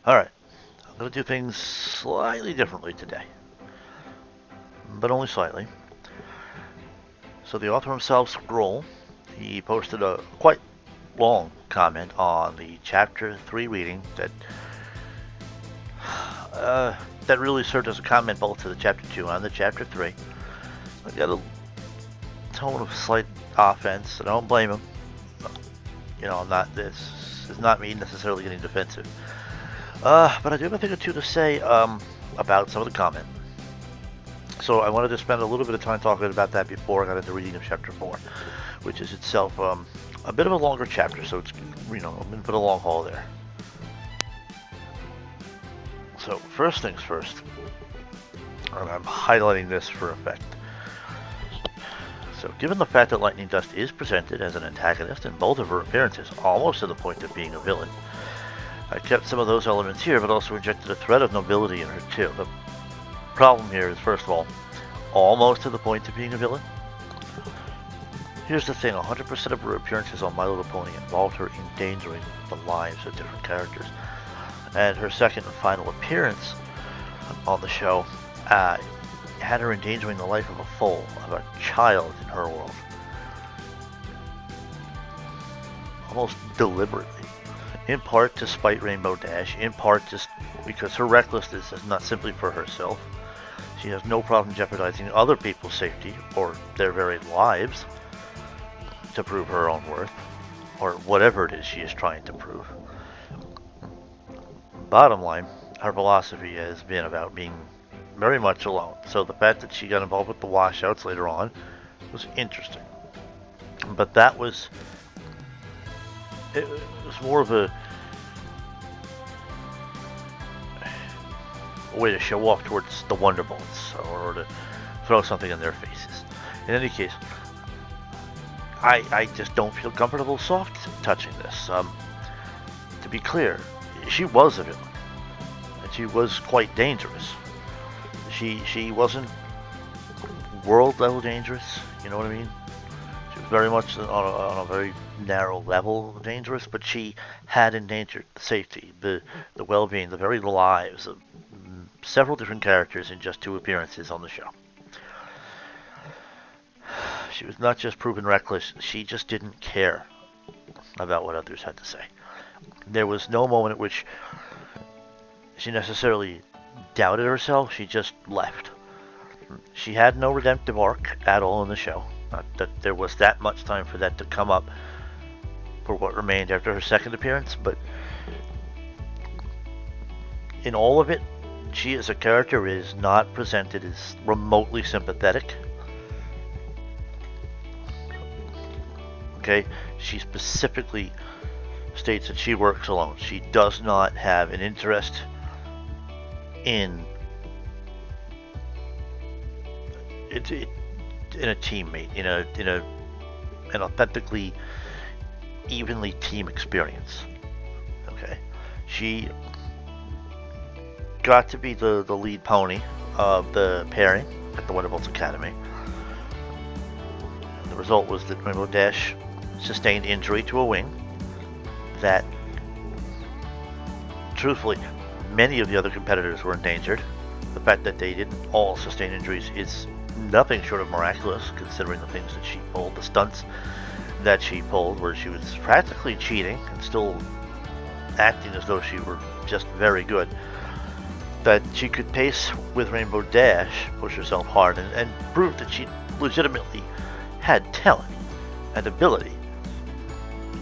Alright, I'm going to do things slightly differently today, but only slightly. So the author himself, Scroll, he posted a quite long comment on the Chapter 3 reading that really served as a comment both to the Chapter 2 and the Chapter 3. I got a tone of slight offense, and I don't blame him. This is not me necessarily getting defensive. But I do have a thing or two to say about some of the comment. So I wanted to spend a little bit of time talking about that before I got into reading of Chapter 4, which is itself a bit of a longer chapter, so it's, I'm going to put a long haul there. So first things first, and I'm highlighting this for effect. So given the fact that Lightning Dust is presented as an antagonist in both of her appearances, almost to the point of being a villain, I kept some of those elements here, but also injected a thread of nobility in her too. The problem here is, first of all, almost to the point of being a villain. Here's the thing, 100% of her appearances on My Little Pony involved her endangering the lives of different characters. And her second and final appearance on the show had her endangering the life of a foal, of a child in her world. Almost deliberately. In part to spite Rainbow Dash, in part just because her recklessness is not simply for herself. She has no problem jeopardizing other people's safety, or their very lives, to prove her own worth, or whatever it is she is trying to prove. Bottom line, her philosophy has been about being very much alone, so the fact that she got involved with the washouts later on was interesting. But it was more of a way to show off towards the Wonderbolts, or to throw something in their faces. In any case, I just don't feel comfortable soft touching this. To be clear, she was a villain, and she was quite dangerous. She wasn't world level dangerous, you know what I mean? She was very much on a very narrow level dangerous, but she had endangered the safety, the well-being, the very lives of several different characters in just 2 appearances on the show. She was not just proven reckless, she just didn't care about what others had to say. There was no moment at which she necessarily doubted herself, she just left. She had no redemptive arc at all in the show. Not that there was that much time for that to come up for what remained after her second appearance, but in all of it, she as a character is not presented as remotely sympathetic. Okay, she specifically states that she works alone. She does not have an interest in a teammate, in an authentically, evenly team experience. Okay, she got to be the lead pony of the pairing at the Wonderbolts Academy. And the result was that Rainbow Dash sustained injury to a wing that, truthfully, many of the other competitors were endangered. The fact that they didn't all sustain injuries is nothing short of miraculous, considering the things that she pulled, the stunts that she pulled, where she was practically cheating and still acting as though she were just very good. That she could pace with Rainbow Dash, push herself hard, and prove that she legitimately had talent and ability.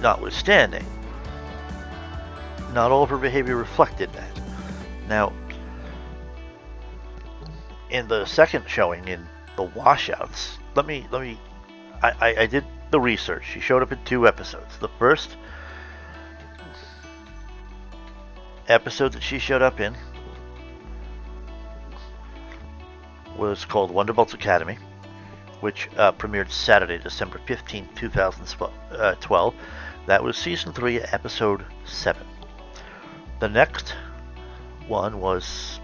Notwithstanding, not all of her behavior reflected that. Now, in the second showing, in the washouts, I did the research. She showed up in 2 episodes. The first episode that she showed up in was called Wonderbolts Academy, which premiered Saturday, December 15th, 2012. That was Season 3, Episode 7. The next one was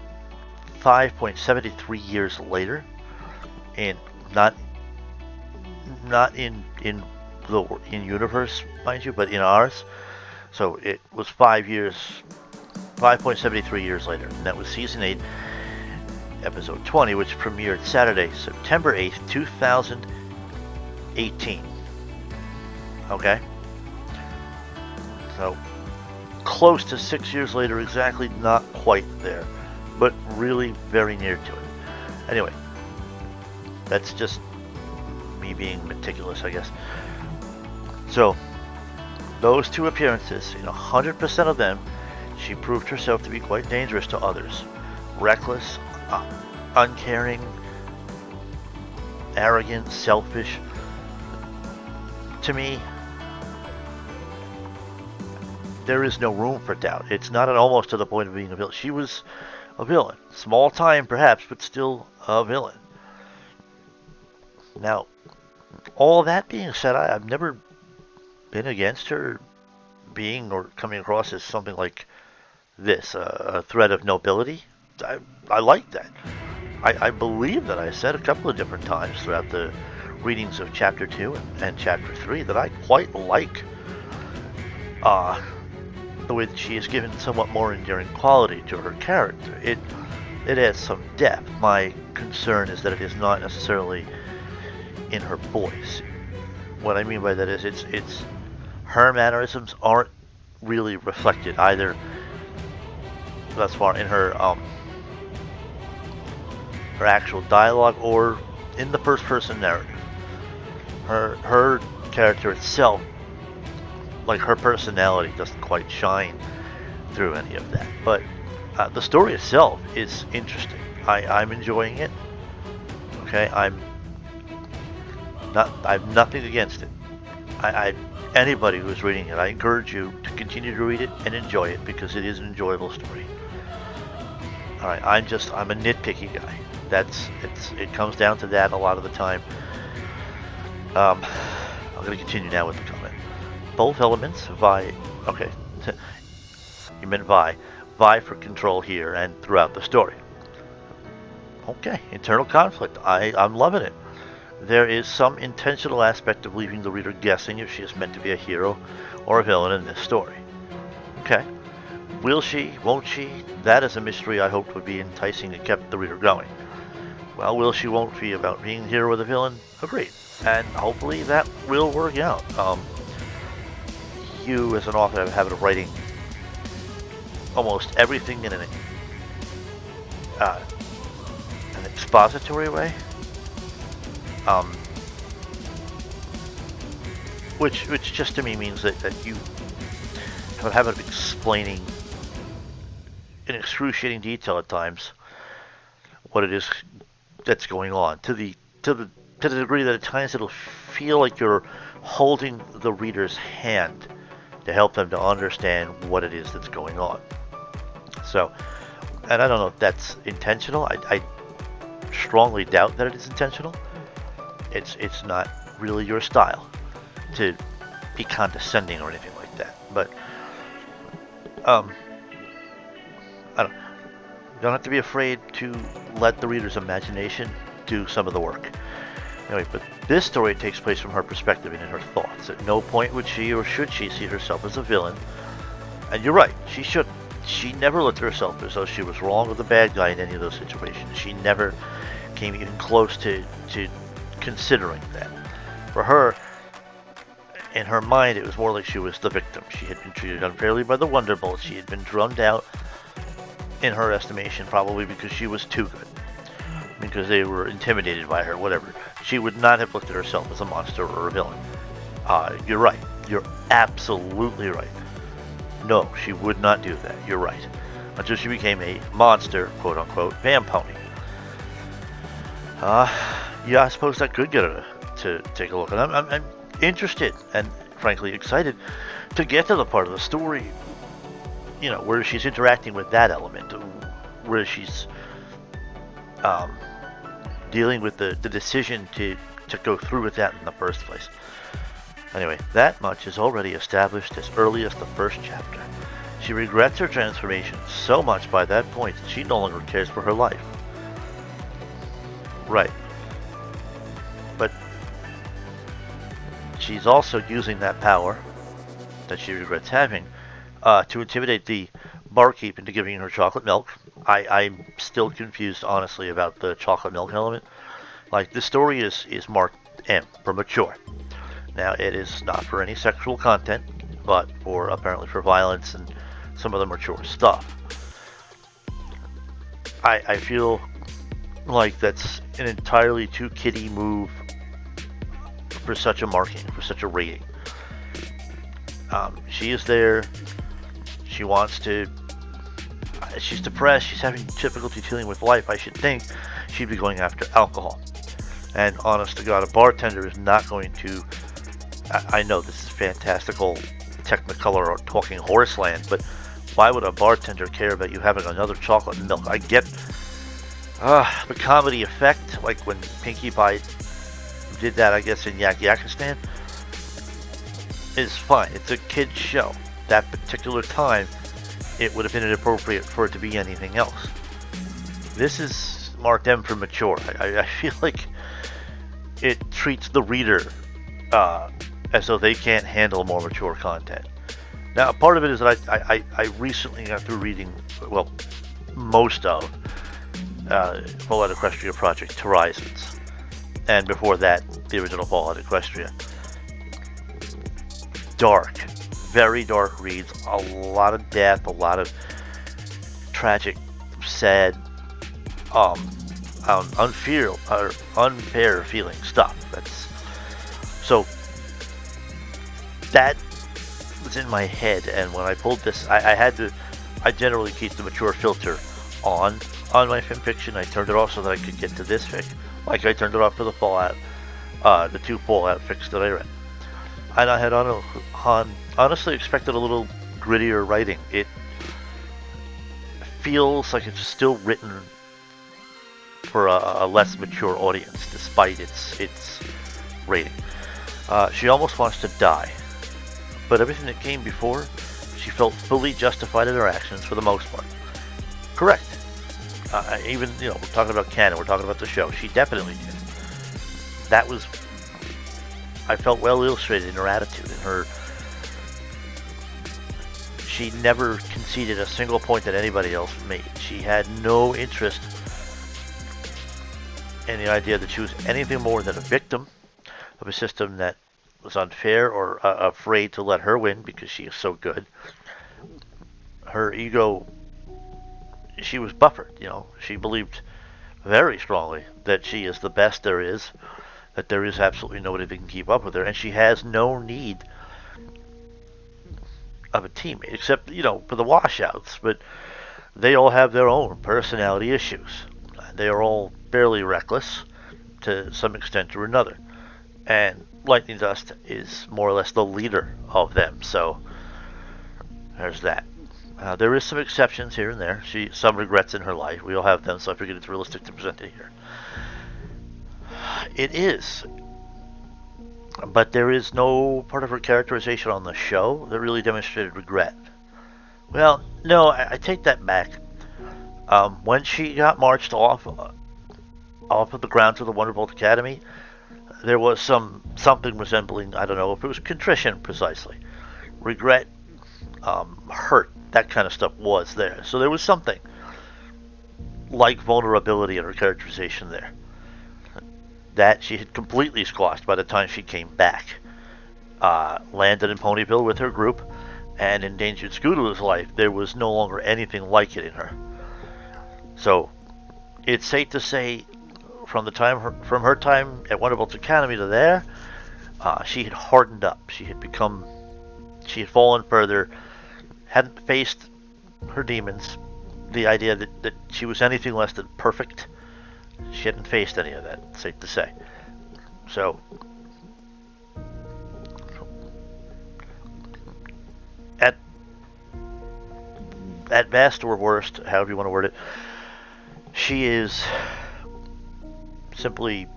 5.73 years later, and not in universe, mind you, but in ours. So it was 5 years 5.73 years later. And that was Season 8, Episode 20, which premiered Saturday, September 8th, 2018. Okay? So, close to 6 years later, exactly, not quite there, but really very near to it. Anyway, that's just me being meticulous, I guess. So, those two appearances, in 100% of them, she proved herself to be quite dangerous to others. Reckless, uncaring, arrogant, selfish. To me, there is no room for doubt. It's not at almost to the point of being a villain. She was a villain. Small time, perhaps, but still a villain. Now, all that being said, I've never been against her being or coming across as something like this, a threat of nobility. I like that. I believe that I said a couple of different times throughout the readings of Chapter 2 and Chapter 3 that I quite like the way that she is given somewhat more endearing quality to her character. It has some depth. My concern is that it is not necessarily in her voice. What I mean by that is it's her mannerisms aren't really reflected either thus far in her actual dialogue or in the first person narrative. Her character itself, like her personality, doesn't quite shine through any of that. But the story itself is interesting. I'm enjoying it. Okay, I've nothing against it. Anybody who's reading it, I encourage you to continue to read it and enjoy it because it is an enjoyable story. All right, I'm a nitpicky guy. It comes down to that a lot of the time. I'm going to continue now with the comment. Both elements vie. Okay, you meant vie for control here and throughout the story. Okay, internal conflict. I'm loving it. There is some intentional aspect of leaving the reader guessing if she is meant to be a hero or a villain in this story. Okay. Will she? Won't she? That is a mystery I hoped would be enticing and kept the reader going. Well, will she? Won't she about being a hero or the villain? Agreed. And hopefully that will work out. You, as an author, have a habit of writing almost everything in an expository way. Which just to me means that you have a habit of explaining in excruciating detail at times what it is that's going on to the degree that at times it'll feel like you're holding the reader's hand to help them to understand what it is that's going on. So, and I don't know if that's intentional. I strongly doubt that it is intentional. It's not really your style to be condescending or anything like that. But you don't have to be afraid to let the reader's imagination do some of the work. Anyway, but this story takes place from her perspective and in her thoughts. At no point would she or should she see herself as a villain. And you're right, she shouldn't. She never looked at herself as though she was wrong or the bad guy in any of those situations. She never came even close to considering that. For her, in her mind, it was more like she was the victim. She had been treated unfairly by the Wonderbolts. She had been drummed out, in her estimation, probably because she was too good. Because they were intimidated by her, whatever. She would not have looked at herself as a monster or a villain. You're right. You're absolutely right. No, she would not do that. You're right. Until she became a monster, quote-unquote, vampony. Yeah, I suppose that could get her to take a look. And I'm interested and, frankly, excited to get to the part of the story, where she's interacting with that element, where she's dealing with the decision to go through with that in the first place. Anyway, that much is already established as early as the first chapter. She regrets her transformation so much by that point that she no longer cares for her life. Right. But she's also using that power that she regrets having to intimidate the barkeep into giving her chocolate milk. I'm still confused, honestly, about the chocolate milk element. Like, the story is marked M for mature. Now, it is not for any sexual content, but for apparently for violence and some of the mature stuff. I feel like that's an entirely too kiddie move for such a marking, for such a rating. She is there. She wants to. She's depressed. She's having difficulty dealing with life. I should think she'd be going after alcohol. And honest to God, a bartender is not going to. I know this is fantastical Technicolor or talking horse land, but why would a bartender care about you having another chocolate and milk? I get the comedy effect, like when Pinkie Pie did that, I guess, in Yak Yakistan, is fine. It's a kid's show. That particular time, it would have been inappropriate for it to be anything else. This is marked M for mature. I feel like it treats the reader as though they can't handle more mature content. Now, part of it is that I recently got through reading, well, most of Fallout Equestria Project Horizons, and before that, the original Fallout Equestria. Dark, very dark reads, a lot of death, a lot of tragic, sad, unfair feeling stuff. So that was in my head, and when I pulled this, I generally keep the mature filter on my FimFiction. I turned it off so that I could get to this fic, like I turned it off for the Fallout, the 2 Fallout fics that I read. And I had honestly expected a little grittier writing. It feels like it's still written for a less mature audience, despite its rating. She almost wants to die, but everything that came before, she felt fully justified in her actions for the most part. Correct. Even, we're talking about canon, we're talking about the show. She definitely did. That was, I felt well illustrated in her attitude, in her. She never conceded a single point that anybody else made. She had no interest in the idea that she was anything more than a victim of a system that was unfair or afraid to let her win because she is so good. Her ego, she was buffered, She believed very strongly that she is the best there is, that there is absolutely nobody that can keep up with her, and she has no need of a teammate, except, for the washouts, but they all have their own personality issues. They are all fairly reckless to some extent or another. And Lightning Dust is more or less the leader of them, so there's that. There is some exceptions here and there. Some regrets in her life. We all have them, so I figured it's realistic to present it here. It is. But there is no part of her characterization on the show that really demonstrated regret. Well, no, I take that back. When she got marched off of the grounds of the Wonderbolt Academy, there was something resembling, I don't know if it was contrition precisely, regret, hurt, that kind of stuff was there. So there was something like vulnerability in her characterization there that she had completely squashed by the time she came back. Landed in Ponyville with her group and endangered Scootaloo's life. There was no longer anything like it in her. So it's safe to say, from her time at Wonderbolt's Academy to there, she had hardened up. She had fallen further, hadn't faced her demons, the idea that she was anything less than perfect. She hadn't faced any of that, safe to say. So, at best or worst, however you want to word it, she is simply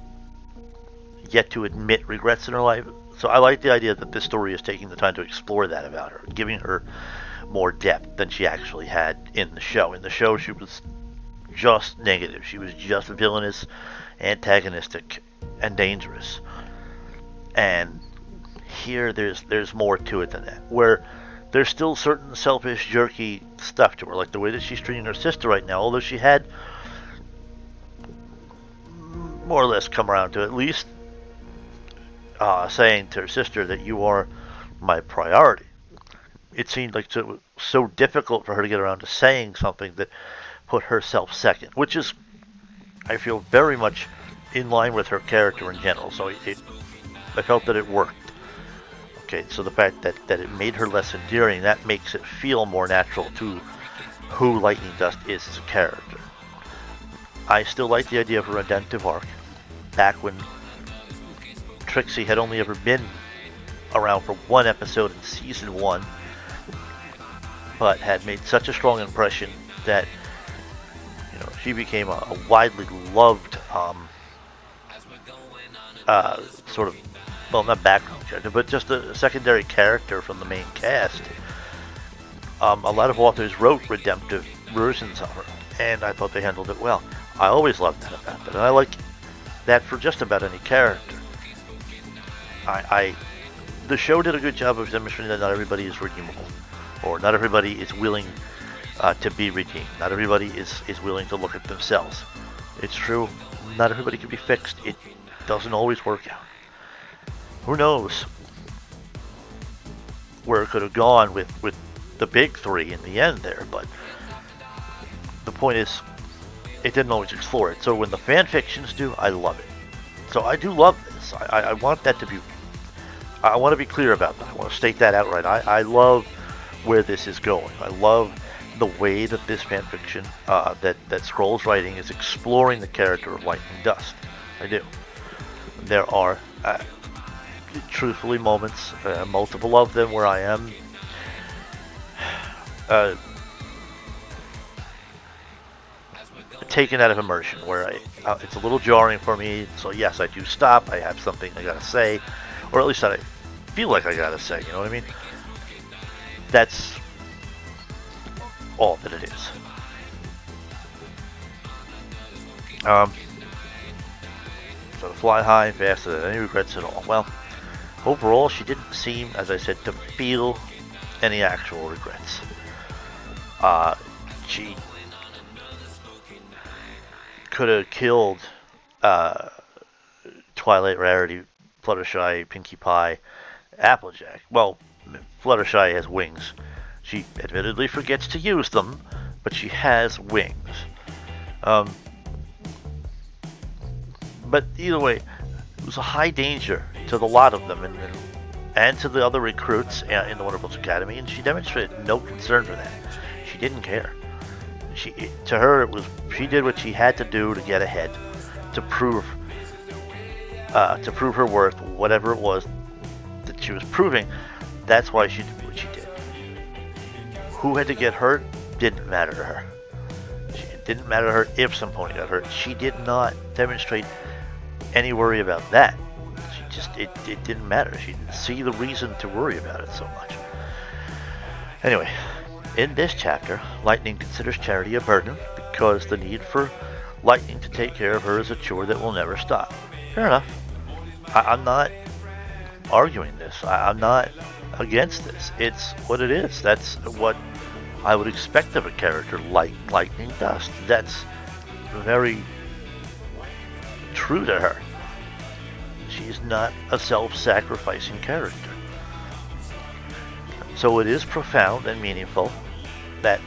yet to admit regrets in her life. So I like the idea that this story is taking the time to explore that about her, giving her more depth than she actually had in the show. In the show, she was just negative. She was just villainous, antagonistic, and dangerous. And here, there's more to it than that. Where there's still certain selfish, jerky stuff to her, like the way that she's treating her sister right now, although she had more or less come around to at least saying to her sister that you are my priority. It seemed like it was so difficult for her to get around to saying something that put herself second, which is, I feel, very much in line with her character in general. So I felt that it worked. Okay, so the fact that it made her less endearing, that makes it feel more natural to who Lightning Dust is as a character. I still like the idea of a redemptive arc. Back when Trixie had only ever been around for one episode in season 1, but had made such a strong impression that she became a widely loved sort of, well, not background character, but just a secondary character from the main cast. A lot of authors wrote redemptive versions of her, and I thought they handled it well. I always loved that about it, and I like that for just about any character. The show did a good job of demonstrating that not everybody is redeemable, or not everybody is willing to be redeemed. Not everybody is willing to look at themselves. It's true, not everybody can be fixed. It doesn't always work out. Who knows where it could have gone with the big three in the end there, but the point is, it didn't always explore it. So when the fan fictions do, I love it. So I do love this. I want that to be, I want to be clear about that. I want to state that outright. I love where this is going. I love the way that this fanfiction, that Scroll's writing, is exploring the character of Lightning Dust. I do. There are, truthfully, moments, multiple of them, where I am taken out of immersion, where it's a little jarring for me. So yes, I do stop. I have something I gotta say, or at least I feel like I gotta say. You know what I mean? That's all that it is. So to fly high and fast without any regrets at all. Well, overall, she didn't seem, as I said, to feel any actual regrets. She could have killed Twilight, Rarity, Fluttershy, Pinkie Pie, Applejack. Well, Fluttershy has wings. She admittedly forgets to use them, but she has wings. But either way, it was a high danger to the lot of them, and to the other recruits in the Wonderful Academy, and she demonstrated no concern for that. She didn't care. To her, it was, she did what she had to do to get ahead, to prove her worth, whatever it was that she was proving. That's why she did what she did. Who had to get hurt didn't matter to her. It didn't matter to her if some pony got hurt. She did not demonstrate any worry about that. She just, it didn't matter. She didn't see the reason to worry about it so much. Anyway, in this chapter, Lightning considers Charity a burden because the need for Lightning to take care of her is a chore that will never stop. Fair enough. I'm not arguing this. I'm not against this. It's what it is. That's what I would expect of a character like Lightning Dust. That's very true to her. She's not a self-sacrificing character. So it is profound and meaningful that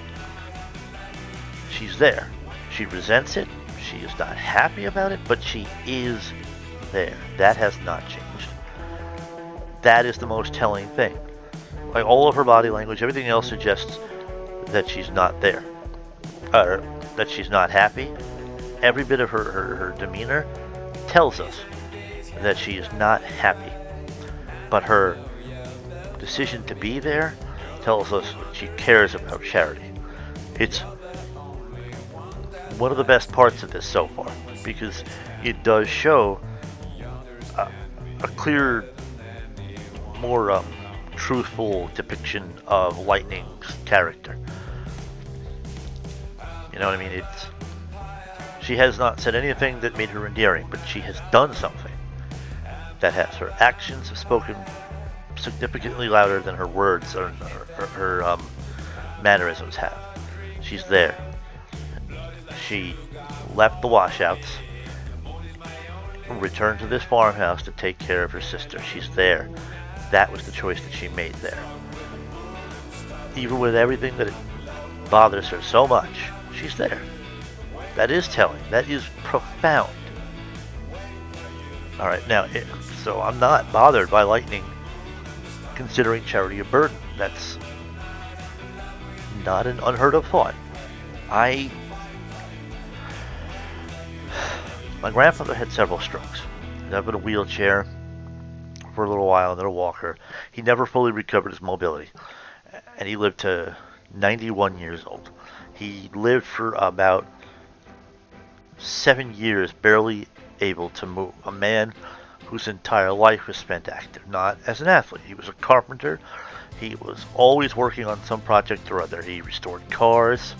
she's there. She resents it. She is not happy about it, but she is there. That has not changed. That is the most telling thing. Like, all of her body language, everything else suggests that she's not there. Or that she's not happy. Every bit of her demeanor tells us that she is not happy. But her decision to be there tells us she cares about Charity. It's one of the best parts of this so far, because it does show a clear, more truthful depiction of Lightning's character. You know what I mean? She has not said anything that made her endearing, but she has done something that has. Her actions have spoken significantly louder than her words or her mannerisms have. She's there. She left the washouts, returned to this farmhouse to take care of her sister. She's there. That was the choice that she made there. Even with everything that bothers her so much, she's there. That is telling. That is profound. All right, now, so I'm not bothered by Lightning considering Charity a burden. That's not an unheard of thought. My grandfather had several strokes. He ended up in a wheelchair for a little while, and then a walker. He never fully recovered his mobility, and he lived to 91 years old. He lived for about 7 years barely able to move. A man whose entire life was spent active, not as an athlete. He was a carpenter. He was always working on some project or other. He restored cars,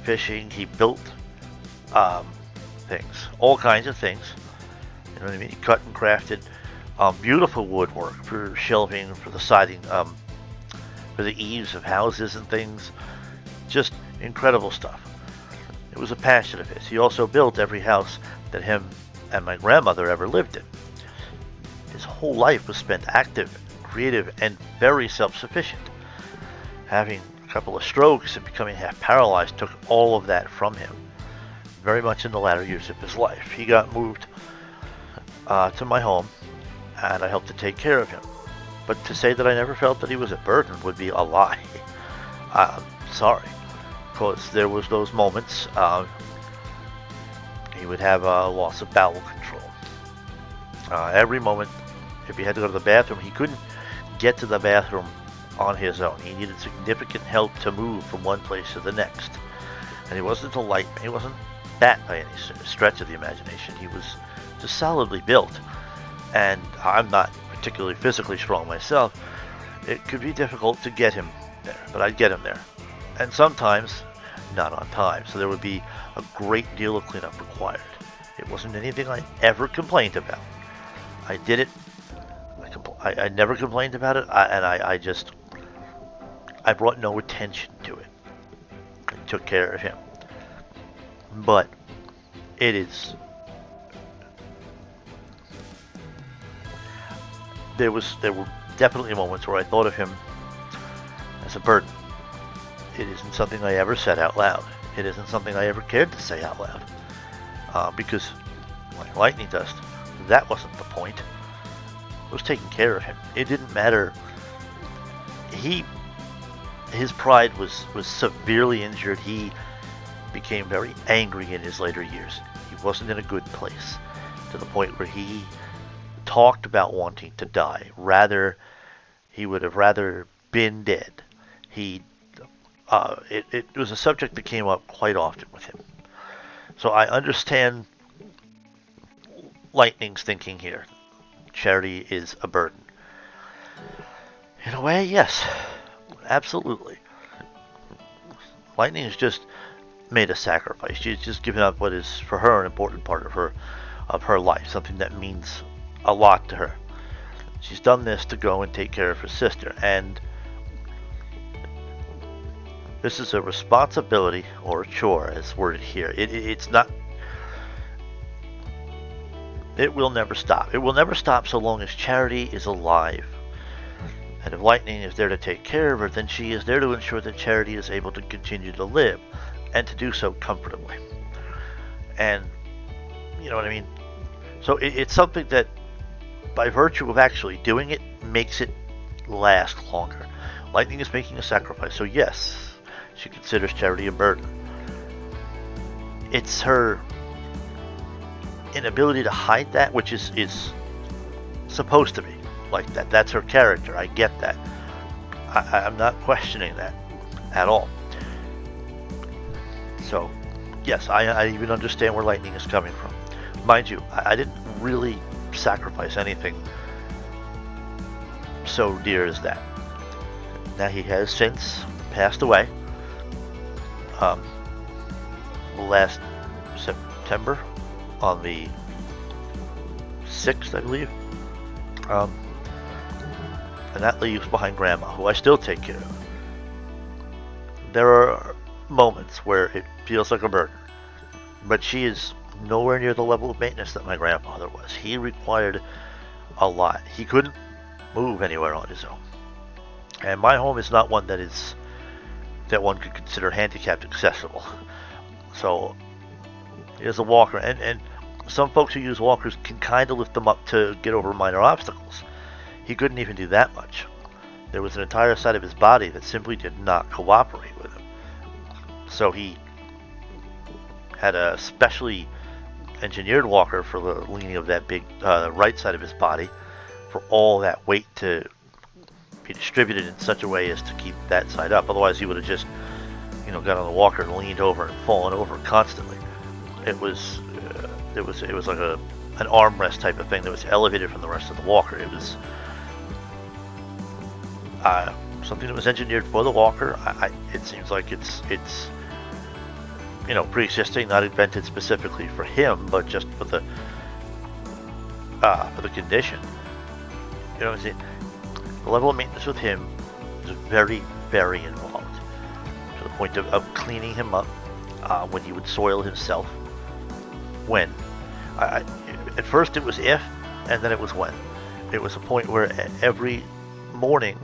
fishing. He built things, all kinds of things. You know what I mean? He cut and crafted beautiful woodwork for shelving, for the siding, for the eaves of houses and things. Just incredible stuff. It was a passion of his. He also built every house that him and my grandmother ever lived in. His whole life was spent active, creative, and very self-sufficient. Having a couple of strokes and becoming half paralyzed took all of that from him, very much in the latter years of his life. He got moved to my home, and I helped to take care of him. But to say that I never felt that he was a burden would be a lie. I'm sorry, because there was those moments. He would have a loss of bowel control. Every moment, if he had to go to the bathroom, he couldn't get to the bathroom on his own. He needed significant help to move from one place to the next. And he wasn't a light man. He wasn't fat by any stretch of the imagination. He was just solidly built. And I'm not particularly physically strong myself. It could be difficult to get him there, but I'd get him there. And sometimes not on time, so there would be a great deal of cleanup required. It wasn't anything I ever complained about. I did it. I never complained about it, and I brought no attention to it. I took care of him. But it is... There were definitely moments where I thought of him as a burden. It isn't something I ever said out loud. It isn't something I ever cared to say out loud. Because, like Lightning Dust, that wasn't the point. I was taking care of him. It didn't matter. His pride was severely injured. He became very angry in his later years. He wasn't in a good place, to the point where he talked about wanting to die. He would have rather been dead. It was a subject that came up quite often with him. So I understand Lightning's thinking here. Charity is a burden. In a way, yes. Absolutely. Lightning has just made a sacrifice. She's just given up what is, for her, an important part of her life. Something that means a lot to her. She's done this to go and take care of her sister. And this is a responsibility, or a chore, as worded here. It's not... It will never stop. It will never stop so long as Charity is alive. And if Lightning is there to take care of her, then she is there to ensure that Charity is able to continue to live, and to do so comfortably. And, you know what I mean? So it's something that, by virtue of actually doing it, makes it last longer. Lightning is making a sacrifice, so yes, she considers Charity a burden. It's her inability to hide that, which is supposed to be like that. That's her character. I get that. I'm not questioning that at all. So, yes, I even understand where Lightning is coming from. Mind you, I didn't really sacrifice anything so dear as that. Now, he has since passed away. Last September, on the 6th, I believe. and that leaves behind Grandma, who I still take care of. There are moments where it feels like a burden, but she is nowhere near the level of maintenance that my grandfather was. He required a lot. He couldn't move anywhere on his own. And my home is not one that one could consider handicapped accessible. So he has a walker, and some folks who use walkers can kind of lift them up to get over minor obstacles. He couldn't even do that much. There was an entire side of his body that simply did not cooperate with him. So he had a specially engineered walker for the leaning of that big right side of his body, for all that weight to be distributed in such a way as to keep that side up. Otherwise, he would have just, got on the walker and leaned over and fallen over constantly. It was like an armrest type of thing that was elevated from the rest of the walker. It was something that was engineered for the walker. It seems like it's pre-existing, not invented specifically for him, but just for the condition. The level of maintenance with him is very, very involved, to the point of cleaning him up when he would soil himself. When at first it was if, and then it was when. It was a point where every morning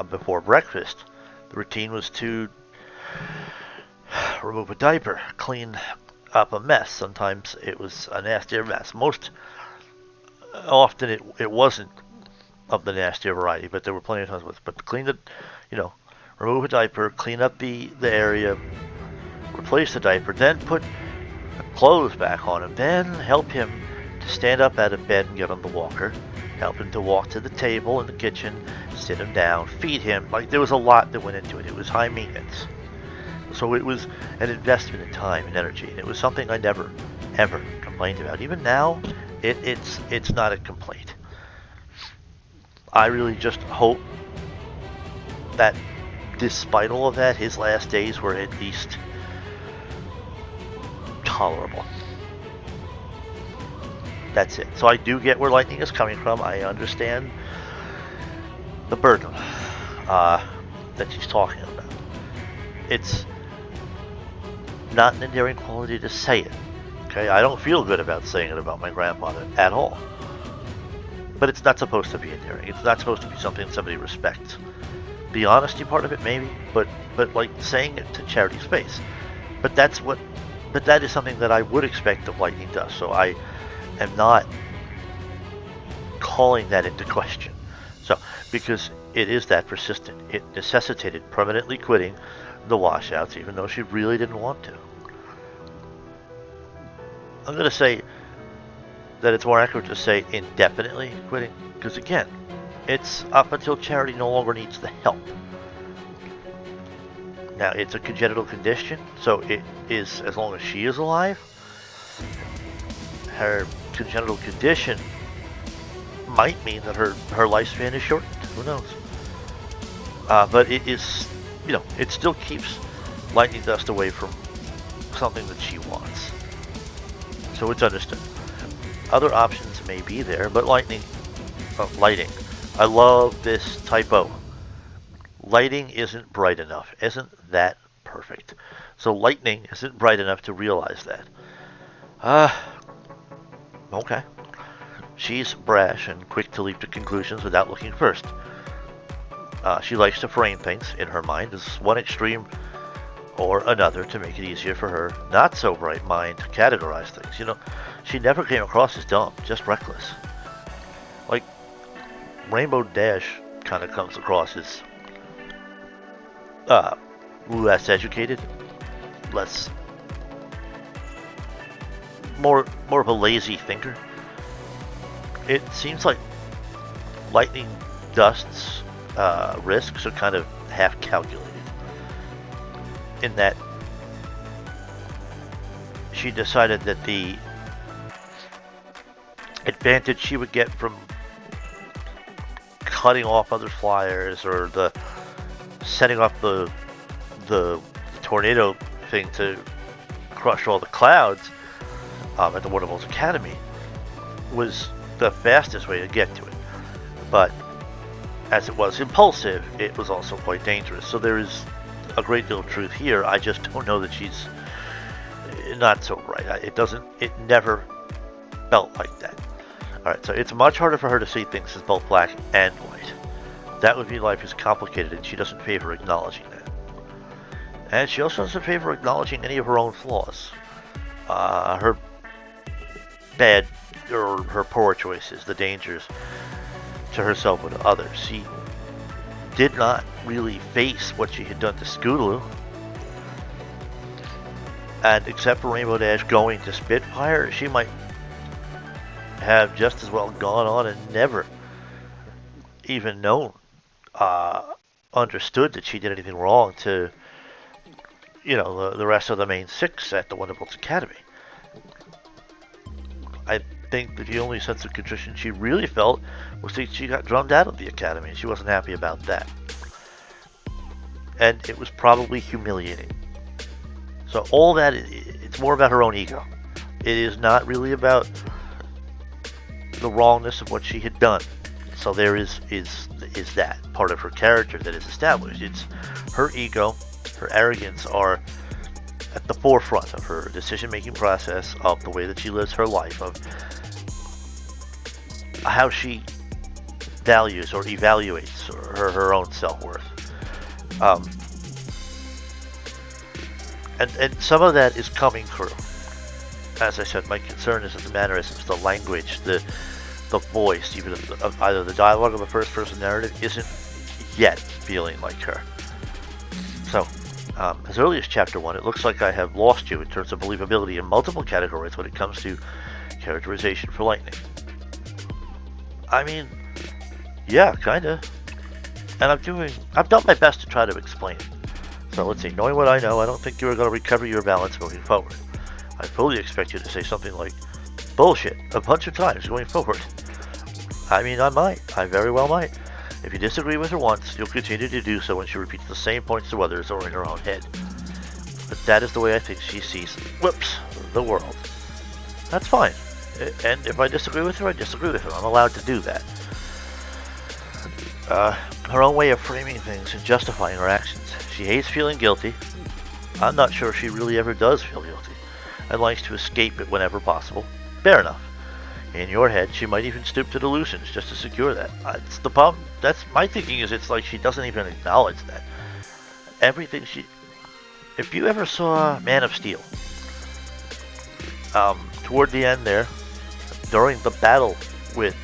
before breakfast, the routine was to remove a diaper, clean up a mess. Sometimes it was a nastier mess. Most often it wasn't of the nastier variety, but there were plenty of times with. But clean remove a diaper, clean up the area, replace the diaper, then put clothes back on him, then help him to stand up out of bed and get on the walker, help him to walk to the table in the kitchen, sit him down, feed him. Like, there was a lot that went into it. It was high maintenance. So it was an investment in time and energy, and it was something I never, ever complained about. Even now, it's not a complaint. I really just hope that despite all of that, his last days were at least tolerable. That's it. So I do get where Lightning is coming from. I understand the burden that she's talking about. It's not an endearing quality to say it. Okay, I don't feel good about saying it about my grandfather at all. But it's not supposed to be endearing. It's not supposed to be something somebody respects. The honesty part of it, maybe, but like saying it to Charity's face. But that is something that I would expect of Lightning does. So I am not calling that into question. So, because it is that persistent, it necessitated permanently quitting the washouts, even though she really didn't want to. I'm going to say that it's more accurate to say indefinitely quitting, because again, it's up until Charity no longer needs the help. Now, it's a congenital condition, so it is as long as she is alive. Her congenital condition might mean that her lifespan is shortened. Who knows? But it is, it still keeps Lightning Dust away from something that she wants. So it's understood. Other options may be there, but lighting. I love this typo. Lighting isn't bright enough. Isn't that perfect? So lightning isn't bright enough to realize that. Okay. She's brash and quick to leap to conclusions without looking first. She likes to frame things in her mind as one extreme or another to make it easier for her not so bright mind to categorize things. She never came across as dumb, just reckless. Like, Rainbow Dash kind of comes across as less educated, more of a lazy thinker. It seems like Lightning Dust's risks are kind of half calculated, in that she decided that the advantage she would get from cutting off other flyers or the setting off the tornado thing to crush all the clouds at the Waterballs Academy was the fastest way to get to it. But as it was impulsive, it was also quite dangerous. So there is a great deal of truth here. I just don't know that she's not so right. It never felt like that. Alright, so it's much harder for her to see things as both black and white. That would mean life is complicated, and she doesn't favor acknowledging that. And she also doesn't favor acknowledging any of her own flaws. Her bad or her poor choices, the dangers to herself and to others. She did not really face what she had done to Scootaloo. And except for Rainbow Dash going to Spitfire, she might have just as well gone on and never even known, understood that she did anything wrong to, the rest of the main six at the Wonderbolts Academy. I think that the only sense of contrition she really felt was that she got drummed out of the Academy, and she wasn't happy about that. And it was probably humiliating. So all that, it's more about her own ego. It is not really about the wrongness of what she had done. So there is that part of her character that is established. It's her ego, her arrogance are at the forefront of her decision-making process, of the way that she lives her life, of how she values or evaluates her own self-worth. And some of that is coming through. As I said, my concern is that the mannerisms, the language, the voice, even of either the dialogue or the first-person narrative, isn't yet feeling like her. So, as early as Chapter 1, it looks like I have lost you in terms of believability in multiple categories when it comes to characterization for Lightning. I mean, yeah, kinda. And I've done my best to try to explain it. So let's see, knowing what I know, I don't think you are going to recover your balance moving forward. I fully expect you to say something like, bullshit, a bunch of times going forward. I mean, I might. I very well might. If you disagree with her once, you'll continue to do so when she repeats the same points to others or in her own head. But that is the way I think she sees, the world. That's fine. And if I disagree with her, I disagree with her. I'm allowed to do that. Her own way of framing things and justifying her actions. She hates feeling guilty. I'm not sure she really ever does feel guilty, and likes to escape it whenever possible. Fair enough. In your head, she might even stoop to delusions just to secure that. It's the problem. That's my thinking. Is it's like she doesn't even acknowledge that. Everything she... If you ever saw Man of Steel, toward the end there, during the battle with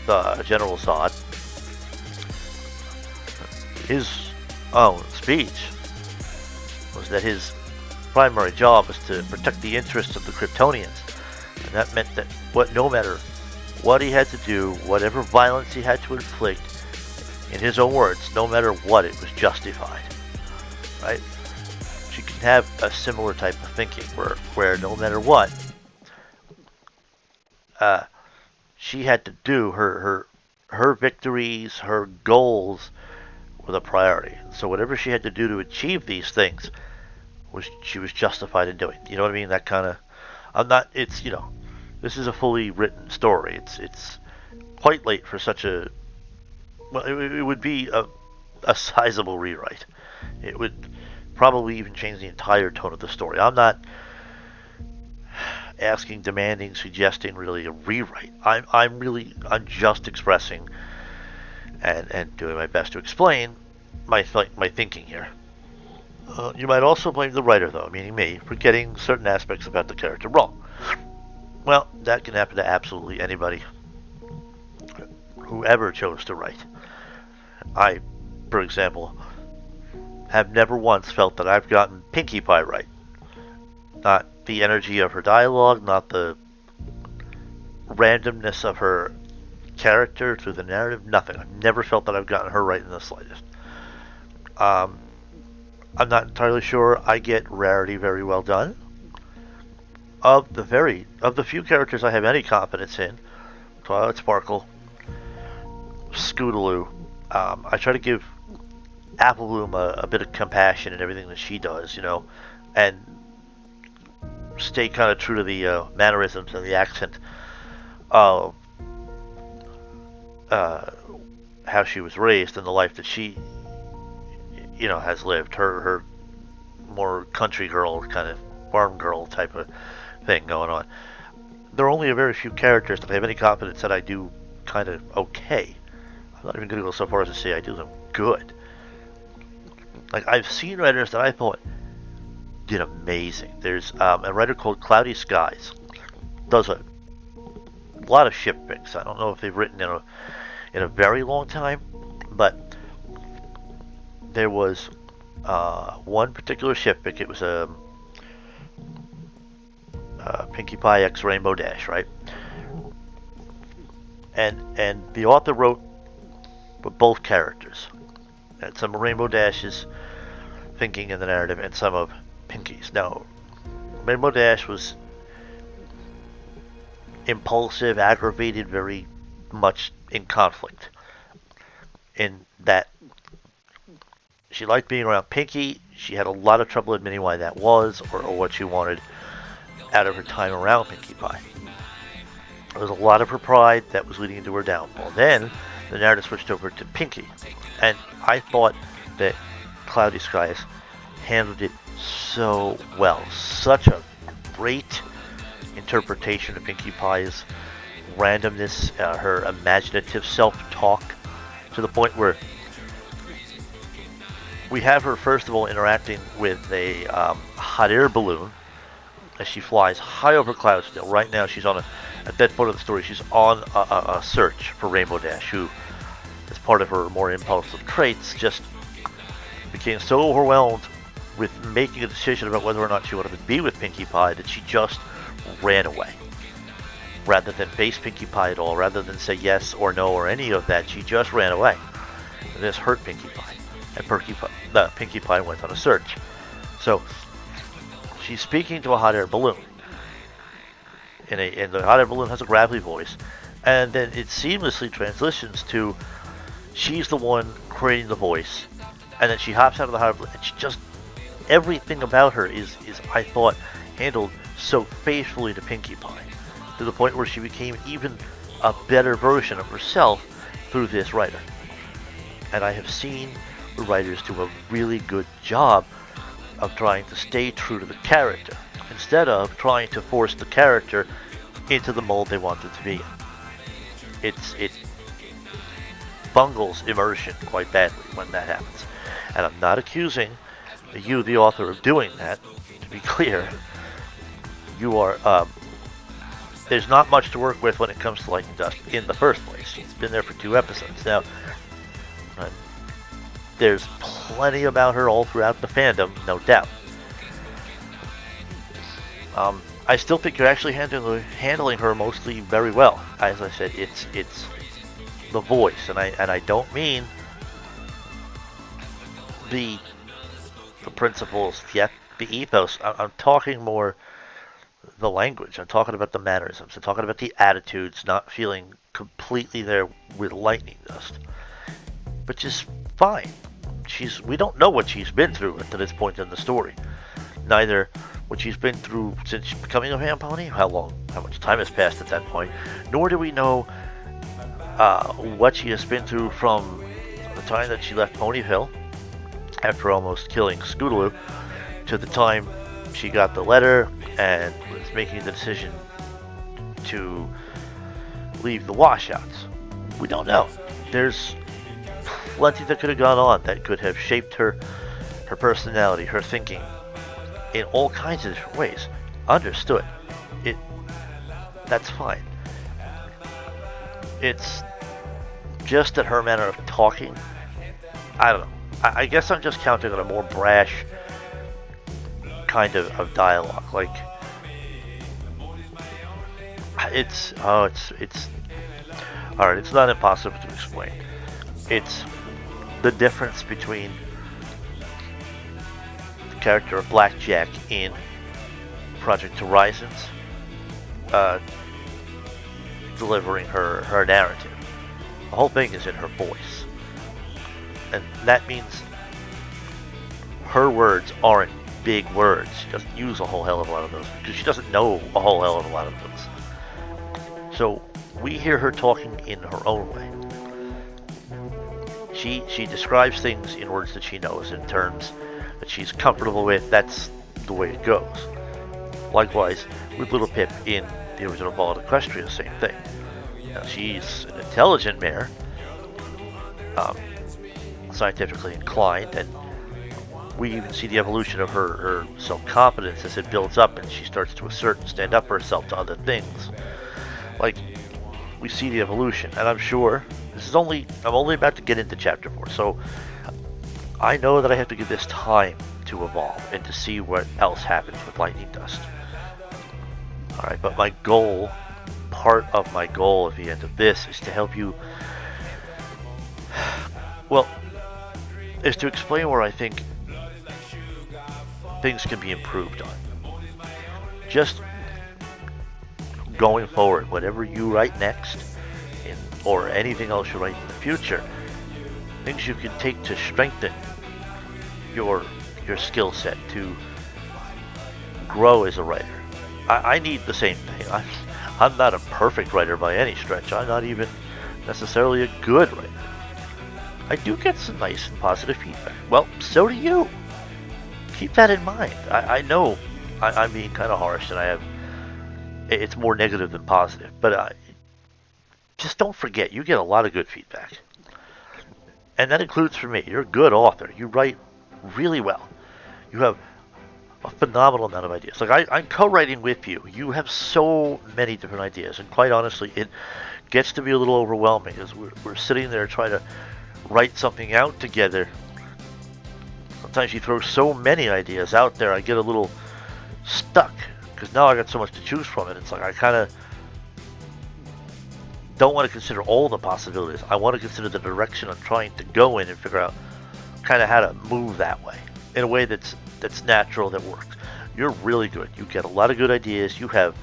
General Zod, his own speech was that his primary job was to protect the interests of the Kryptonians, and that meant that no matter what he had to do, whatever violence he had to inflict, in his own words, no matter what, it was justified. Right? She can have a similar type of thinking where no matter what, she had to do her victories, her goals were the priority. So whatever she had to do to achieve these things, she was justified in doing. You know what I mean? That kind of... this is a fully written story. It's quite late for such a... Well, it would be a sizable rewrite. It would probably even change the entire tone of the story. I'm not asking, demanding, suggesting really a rewrite. I'm just expressing and doing my best to explain my thinking here. You might also blame the writer, though, meaning me, for getting certain aspects about the character wrong. Well, that can happen to absolutely anybody, whoever chose to write. I, for example, have never once felt that I've gotten Pinkie Pie right. Not the energy of her dialogue, not the randomness of her character through the narrative, nothing. I've never felt that I've gotten her right in the slightest. I'm not entirely sure I get Rarity very well done. Of the few characters I have any confidence in, Twilight Sparkle, Scootaloo, I try to give Applebloom a bit of compassion in everything that she does, and stay kind of true to the mannerisms and the accent of how she was raised and the life that she, has lived. Her more country girl, kind of farm girl type of thing going on. There are only a very few characters that I have any confidence that I do kind of okay. I'm not even going to go so far as to say I do them good. Like, I've seen writers that I thought did amazing. There's a writer called Cloudy Skies. Does a lot of ship picks. I don't know if they've written in a very long time, but there was one particular ship pick. It was a Pinkie Pie X Rainbow Dash, right? And the author wrote both characters. And some of Rainbow Dash's thinking in the narrative and some of Pinkie's. Now, Rainbow Dash was impulsive, aggravated, very much in conflict. In that she liked being around Pinkie. She had a lot of trouble admitting why that was, or what she wanted out of her time around Pinkie Pie. There was a lot of her pride that was leading into her downfall. Then the narrative switched over to Pinkie, and I thought that Cloudy Skies handled it so well. Such a great interpretation of Pinkie Pie's randomness, her imaginative self-talk, to the point where we have her first of all interacting with a hot air balloon as she flies high over Cloudsdale. Right now she's on at that point of the story, she's on a search for Rainbow Dash, who, as part of her more impulsive traits, just became so overwhelmed with making a decision about whether or not she wanted to be with Pinkie Pie that she just ran away. Rather than face Pinkie Pie at all, rather than say yes or no or any of that, she just ran away. And this hurt Pinkie Pie. And Pinkie Pie went on a search. So she's speaking to a hot air balloon. And the hot air balloon has a gravelly voice. And then it seamlessly transitions to she's the one creating the voice. And then she hops out of the hot air balloon. And she just, everything about her is I thought, handled so faithfully to Pinkie Pie. To the point where she became even a better version of herself through this writer. And I have seen the writers do a really good job of trying to stay true to the character, instead of trying to force the character into the mold they want it to be in. It bungles immersion quite badly when that happens. And I'm not accusing you, the author, of doing that. To be clear, you are... there's not much to work with when it comes to Lightning Dust in the first place. It's been there for 2 episodes. Now, there's plenty about her all throughout the fandom, no doubt. I still think you're actually handling her mostly very well. As I said, it's the voice, and I don't mean the principles, the ethos. I'm talking more the language. I'm talking about the mannerisms. I'm talking about the attitudes, not feeling completely there with Lightning Dust, which is fine. We don't know what she's been through up to this point in the story. Neither what she's been through since becoming a fan pony, how much time has passed at that point, nor do we know what she has been through from the time that she left Ponyville after almost killing Scootaloo to the time she got the letter and was making the decision to leave the washouts. We don't know. There's plenty that could have gone on that could have shaped her personality, her thinking in all kinds of different ways. Understood. That's fine. It's just that her manner of talking, I don't know. I guess I'm just counting on a more brash kind of dialogue. Like, it's alright, it's not impossible to explain. It's the difference between the character of Blackjack in Project Horizons delivering her narrative. The whole thing is in her voice. And that means her words aren't big words. She doesn't use a whole hell of a lot of those because she doesn't know a whole hell of a lot of those. So we hear her talking in her own way. She describes things in words that she knows, in terms that she's comfortable with. That's the way it goes. Likewise, with Little Pip in the original Ballad of Equestria, same thing. Now, she's an intelligent mare, scientifically inclined, and we even see the evolution of her self-confidence as it builds up and she starts to assert and stand up for herself to other things. Like, we see the evolution, and I'm sure I'm only about to get into chapter 4, so I know that I have to give this time to evolve and to see what else happens with Lightning Dust. Alright, but part of my goal at the end of this is to help you, is to explain where I think things can be improved on. Just going forward, whatever you write next, or anything else you write in the future, things you can take to strengthen your skill set, to grow as a writer. I need the same thing. I'm not a perfect writer by any stretch. I'm not even necessarily a good writer. I do get some nice and positive feedback. Well, so do you. Keep that in mind. I know I'm being kind of harsh, and it's more negative than positive, but just don't forget, you get a lot of good feedback. And that includes for me. You're a good author. You write really well. You have a phenomenal amount of ideas. Like, I'm co-writing with you. You have so many different ideas, and quite honestly, it gets to be a little overwhelming as we're sitting there trying to write something out together. Sometimes you throw so many ideas out there, I get a little stuck, because now I got so much to choose from, and it's like I kind of don't want to consider all the possibilities. I want to consider the direction I'm trying to go in and figure out kind of how to move that way, in a way that's natural, that works. You're really good. You get a lot of good ideas. You have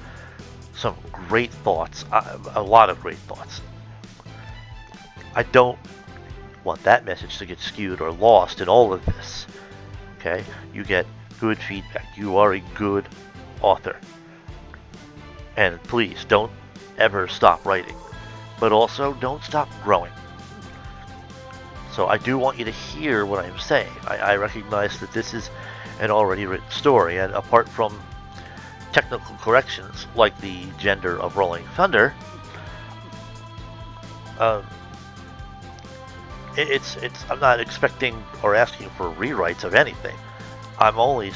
some great thoughts, a lot of great thoughts. I don't want that message to get skewed or lost in all of this. Okay? You get good feedback. You are a good author. And please don't ever stop writing. But also don't stop growing. So I do want you to hear what I'm saying. I recognize that this is an already written story, and apart from technical corrections like the gender of Rolling Thunder, I'm not expecting or asking for rewrites of anything. I'm only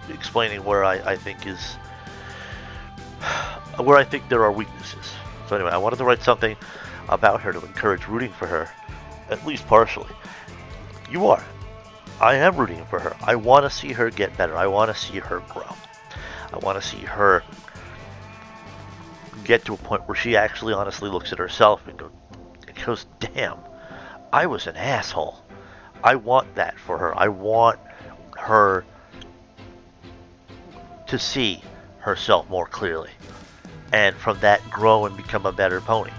explaining where I think there are weaknesses. So anyway, I wanted to write something about her to encourage rooting for her, at least partially. You are. I am rooting for her. I want to see her get better. I want to see her grow. I want to see her get to a point where she actually honestly looks at herself and goes, damn, I was an asshole. I want that for her. I want her to see herself more clearly, and from that grow and become a better pony.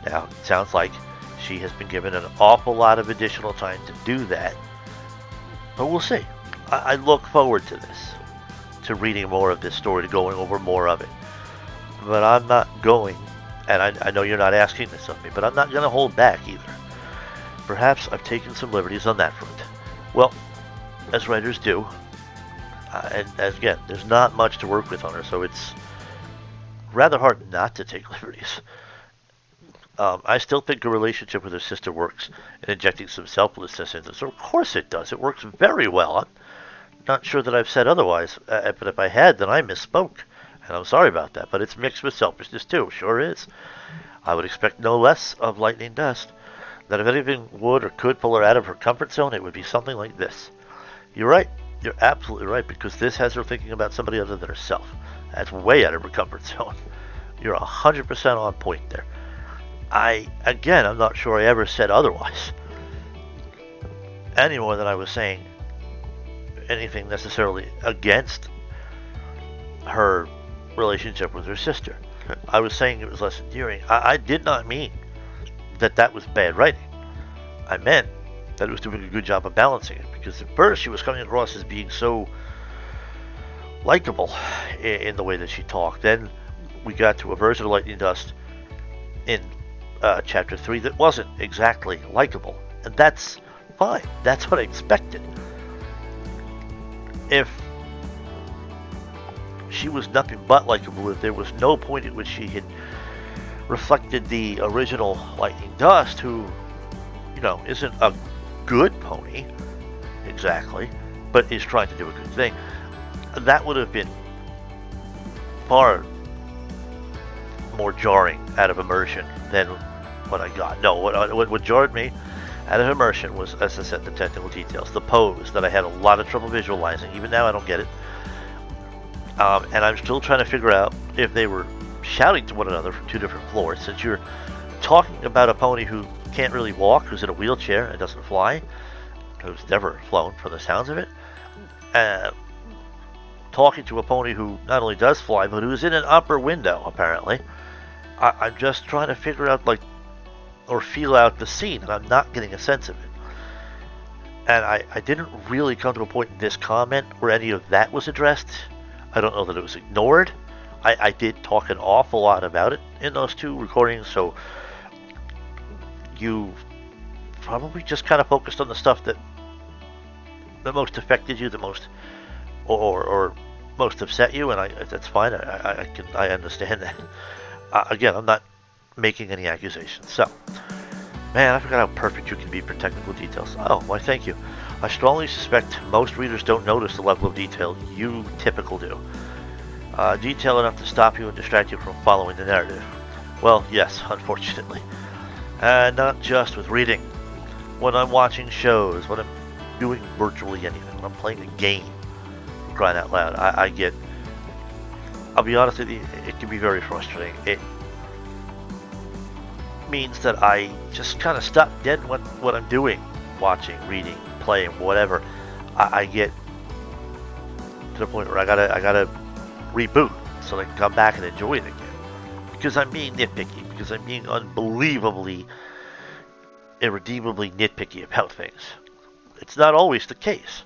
Now, it sounds like she has been given an awful lot of additional time to do that, but we'll see. I look forward to this, to reading more of this story, to going over more of it. But I'm not going, and I know you're not asking this of me, but I'm not going to hold back either. Perhaps I've taken some liberties on that front. Well, as writers do, and as again, there's not much to work with on her, so it's rather hard not to take liberties. I still think a relationship with her sister works in injecting some selflessness into it. So of course it does. It works very well. I'm not sure that I've said otherwise, but if I had, then I misspoke. And I'm sorry about that. But it's mixed with selfishness too. Sure is. I would expect no less of Lightning Dust. That if anything would or could pull her out of her comfort zone, it would be something like this. You're right. You're absolutely right, because this has her thinking about somebody other than herself. That's way out of her comfort zone. You're 100% on point there. I'm not sure I ever said otherwise. Any more than I was saying anything necessarily against her relationship with her sister. I was saying it was less endearing. I did not mean that was bad writing. I meant that it was doing a good job of balancing it, because at first she was coming across as being so likable in the way that she talked. Then we got to a version of Lightning Dust in chapter 3 that wasn't exactly likable, And that's fine. That's what I expected. If she was nothing but likable, if there was no point at which she had reflected the original Lightning Dust, who, isn't a good pony, exactly, but is trying to do a good thing, that would have been far more jarring out of immersion than what I got. No, what jarred me out of immersion was, as I said, the technical details, the pose that I had a lot of trouble visualizing. Even now I don't get it. And I'm still trying to figure out if they were shouting to one another from two different floors, since you're talking about a pony who can't really walk, who's in a wheelchair and doesn't fly, who's never flown from the sounds of it, talking to a pony who not only does fly, but who's in an upper window, apparently. I'm just trying to figure out, or feel out the scene, and I'm not getting a sense of it. And I didn't really come to a point in this comment where any of that was addressed. I don't know that it was ignored. I did talk an awful lot about it in those two recordings, so you probably just kind of focused on the stuff that most affected you, the most, or most upset you, and that's fine. I understand that. Again, I'm not making any accusations. So, man, I forgot how perfect you can be for technical details. Oh, why, thank you. I strongly suspect most readers don't notice the level of detail you typical do. Detail enough to stop you and distract you from following the narrative. Well, yes, unfortunately. And not just with reading. When I'm watching shows, when I'm doing virtually anything, when I'm playing a game, for crying out loud, I'll be honest with you, it can be very frustrating. It means that I just kind of stop dead what I'm doing, watching, reading, playing, whatever. I get to the point where I gotta reboot so I can come back and enjoy it again. Because I'm being nitpicky, because I'm being unbelievably, irredeemably nitpicky about things. It's not always the case.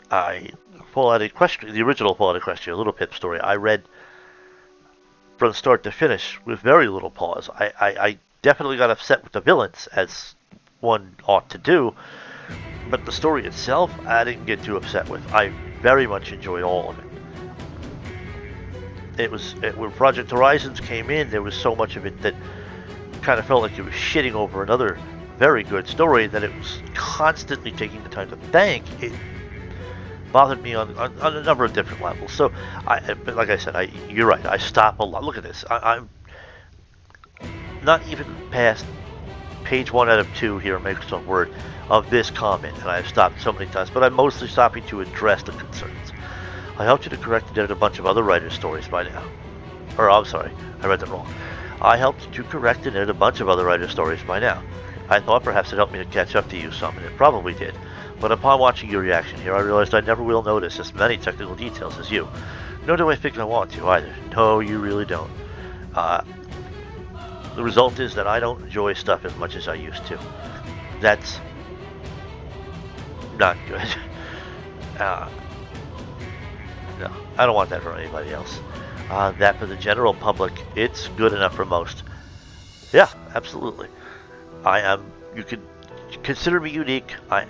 Fallout Equestria, the original Fallout Equestria, Little Pip story, I read from start to finish with very little pause. I definitely got upset with the villains, as one ought to do, but the story itself, I didn't get too upset with. I very much enjoyed all of it. When Project Horizons came in, there was so much of it that kind of felt like it was shitting over another very good story that it was constantly taking the time to thank. It bothered me on a number of different levels. So, but like I said, you're right. I stop a lot. Look at this. I'm not even past page 1 out of 2 here in Microsoft Word of this comment, and I've stopped so many times, but I'm mostly stopping to address the concerns. I helped you to correct and edit a bunch of other writers' stories by now. Or, I'm sorry, I read that wrong. I helped you to correct and edit a bunch of other writers' stories by now. I thought perhaps it helped me to catch up to you some, and it probably did. But upon watching your reaction here, I realized I never will notice as many technical details as you. Nor do I think I want to, either. No, you really don't. The result is that I don't enjoy stuff as much as I used to. That's not good. No, I don't want that for anybody else. That for the general public, it's good enough for most. Yeah, absolutely. You could consider me unique. I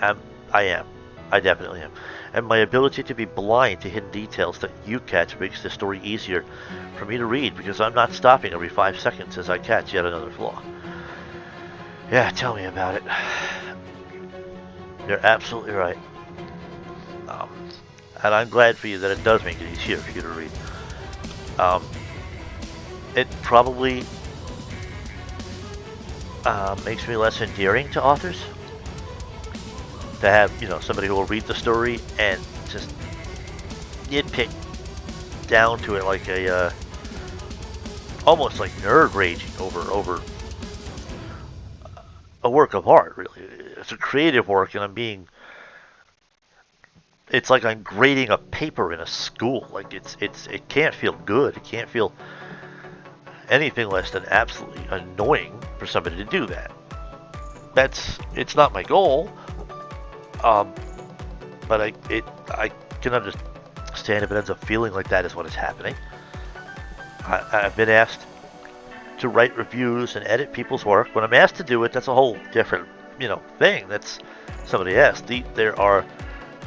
am. I definitely am. And my ability to be blind to hidden details that you catch makes the story easier for me to read, because I'm not stopping every 5 seconds as I catch yet another flaw. Yeah, tell me about it. You're absolutely right. And I'm glad for you that it does make it easier for you to read. It probably makes me less endearing to authors to have, somebody who will read the story and just nitpick down to it like a almost like nerd raging over a work of art. Really, it's a creative work, and it's like I'm grading a paper in a school. Like it can't feel good. It can't feel anything less than absolutely annoying for somebody to do that. It's not my goal. But I can understand if it ends up feeling like that is what is happening. I've been asked to write reviews and edit people's work. When I'm asked to do it, that's a whole different thing that's somebody asked.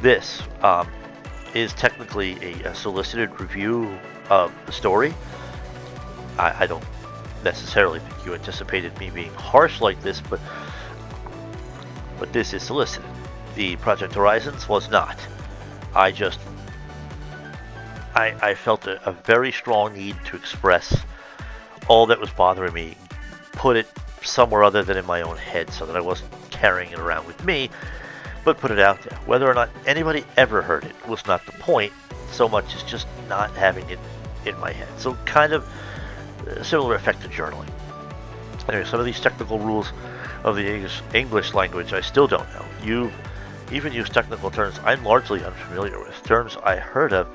This is technically a solicited review of the story. I don't necessarily think you anticipated me being harsh like this, but this is solicited. The Project Horizons was not. I felt a very strong need to express all that was bothering me, put it somewhere other than in my own head so that I wasn't carrying it around with me, but put it out there. Whether or not anybody ever heard it was not the point, so much as just not having it in my head. So kind of similar effect to journaling. Anyway, some of these technical rules of the English language I still don't know. You've even used technical terms I'm largely unfamiliar with, terms I heard of,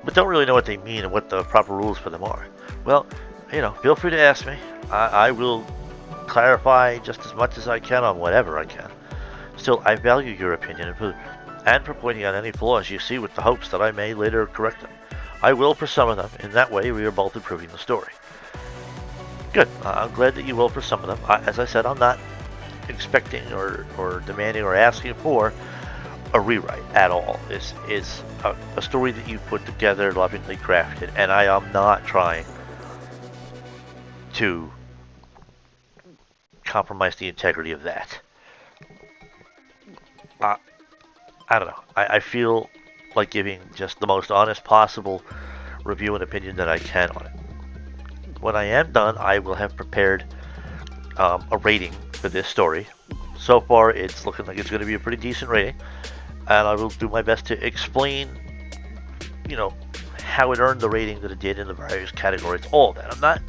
but don't really know what they mean and what the proper rules for them are. Well, feel free to ask me. I will clarify just as much as I can on whatever I can. Still, I value your opinion and for pointing out any flaws you see with the hopes that I may later correct them. I will for some of them. In that way, we are both improving the story. Good. I'm glad that you will for some of them. As I said, I'm not expecting or demanding or asking for a rewrite at all. This is a story that you put together, lovingly crafted, and I am not trying to compromise the integrity of that. I don't know. I feel like giving just the most honest possible review and opinion that I can on it. When I am done, I will have prepared a rating for this story. So far, it's looking like it's going to be a pretty decent rating, and I will do my best to explain, how it earned the rating that it did in the various categories, all of that.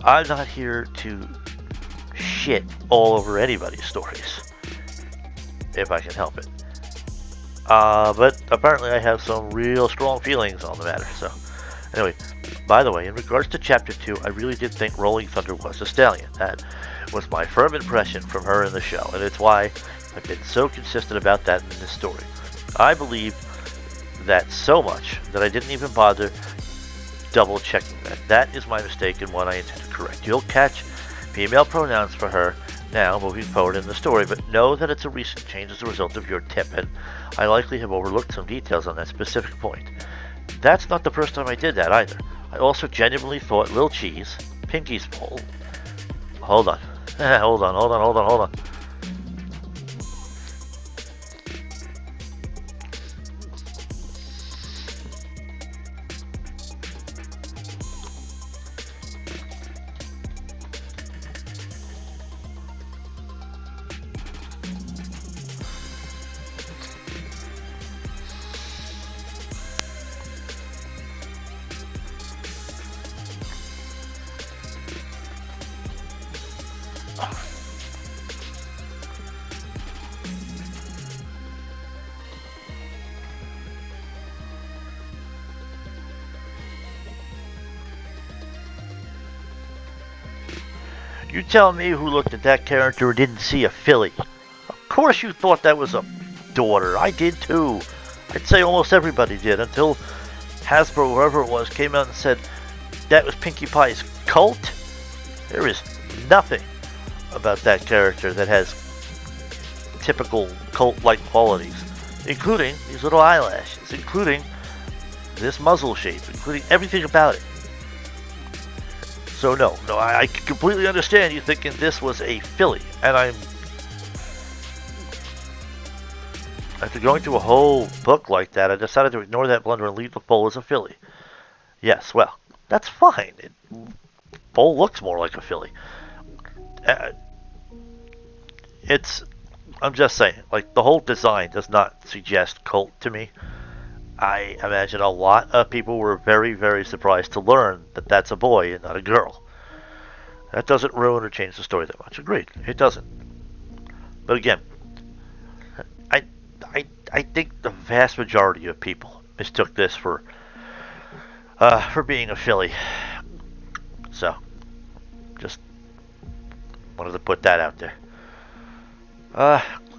I'm not here to shit all over anybody's stories, if I can help it. But apparently I have some real strong feelings on the matter, so anyway. By the way, in regards to Chapter 2, I really did think Rolling Thunder was a stallion. That was my firm impression from her in the show, and it's why I've been so consistent about that in this story. I believe that so much that I didn't even bother double-checking that. That is my mistake and one I intend to correct. You'll catch female pronouns for her now moving forward in the story, but know that it's a recent change as a result of your tip, and I likely have overlooked some details on that specific point. That's not the first time I did that either. I also genuinely thought Lil Cheese, Pinky's Bowl... Hold on. Hold on. You tell me who looked at that character and didn't see a filly. Of course you thought that was a daughter. I did too. I'd say almost everybody did until Hasbro, whoever it was, came out and said that was Pinkie Pie's cult. There is nothing about that character that has typical cult-like qualities, including these little eyelashes, including this muzzle shape, including everything about it. So no, I completely understand you thinking this was a filly, and after going through a whole book like that, I decided to ignore that blunder and leave the foal as a filly. Yes, well, that's fine. Foal looks more like a filly. I'm just saying, like, the whole design does not suggest cult to me. I imagine a lot of people were very, very surprised to learn that that's a boy and not a girl. That doesn't ruin or change the story that much. Agreed. It doesn't. But again, I think the vast majority of people mistook this for being a filly. So, just wanted to put that out there.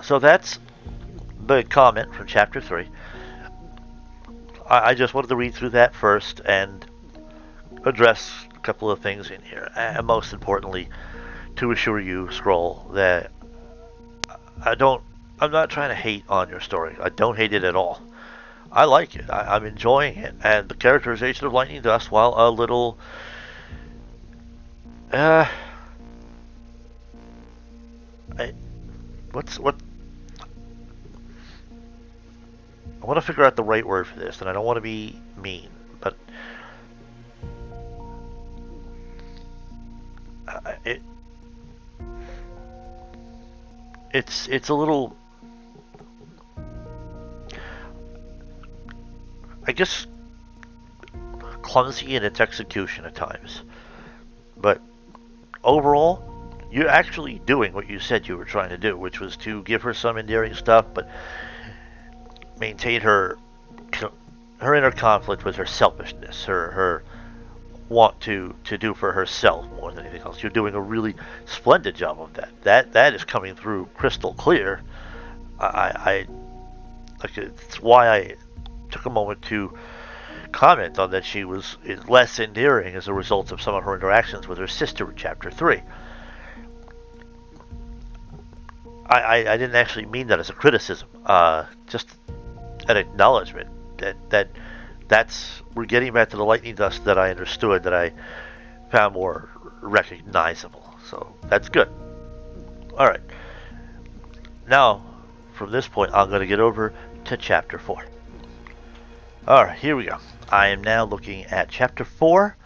So that's the comment from Chapter 3. I just wanted to read through that first and address a couple of things in here. And most importantly, to assure you, Scroll, that I'm not trying to hate on your story. I don't hate it at all. I like it. I'm enjoying it, and the characterization of Lightning Dust, while a little, I, what? I want to figure out the right word for this, and I don't want to be mean, but it's a little, I guess, clumsy in its execution at times. But overall, you're actually doing what you said you were trying to do, which was to give her some endearing stuff, but maintain her inner conflict with her selfishness, her want to do for herself more than anything else. You're doing a really splendid job of that. That is coming through crystal clear. I like, it's why I took a moment to comment on that she is less endearing as a result of some of her interactions with her sister in Chapter 3. I didn't actually mean that as a criticism, just an acknowledgement that's we're getting back to the Lightning Dust that I understood, that I found more recognizable. So that's good. All right. Now, from this point, I'm going to get over to Chapter 4. All right, here we go. I am now looking at Chapter 4,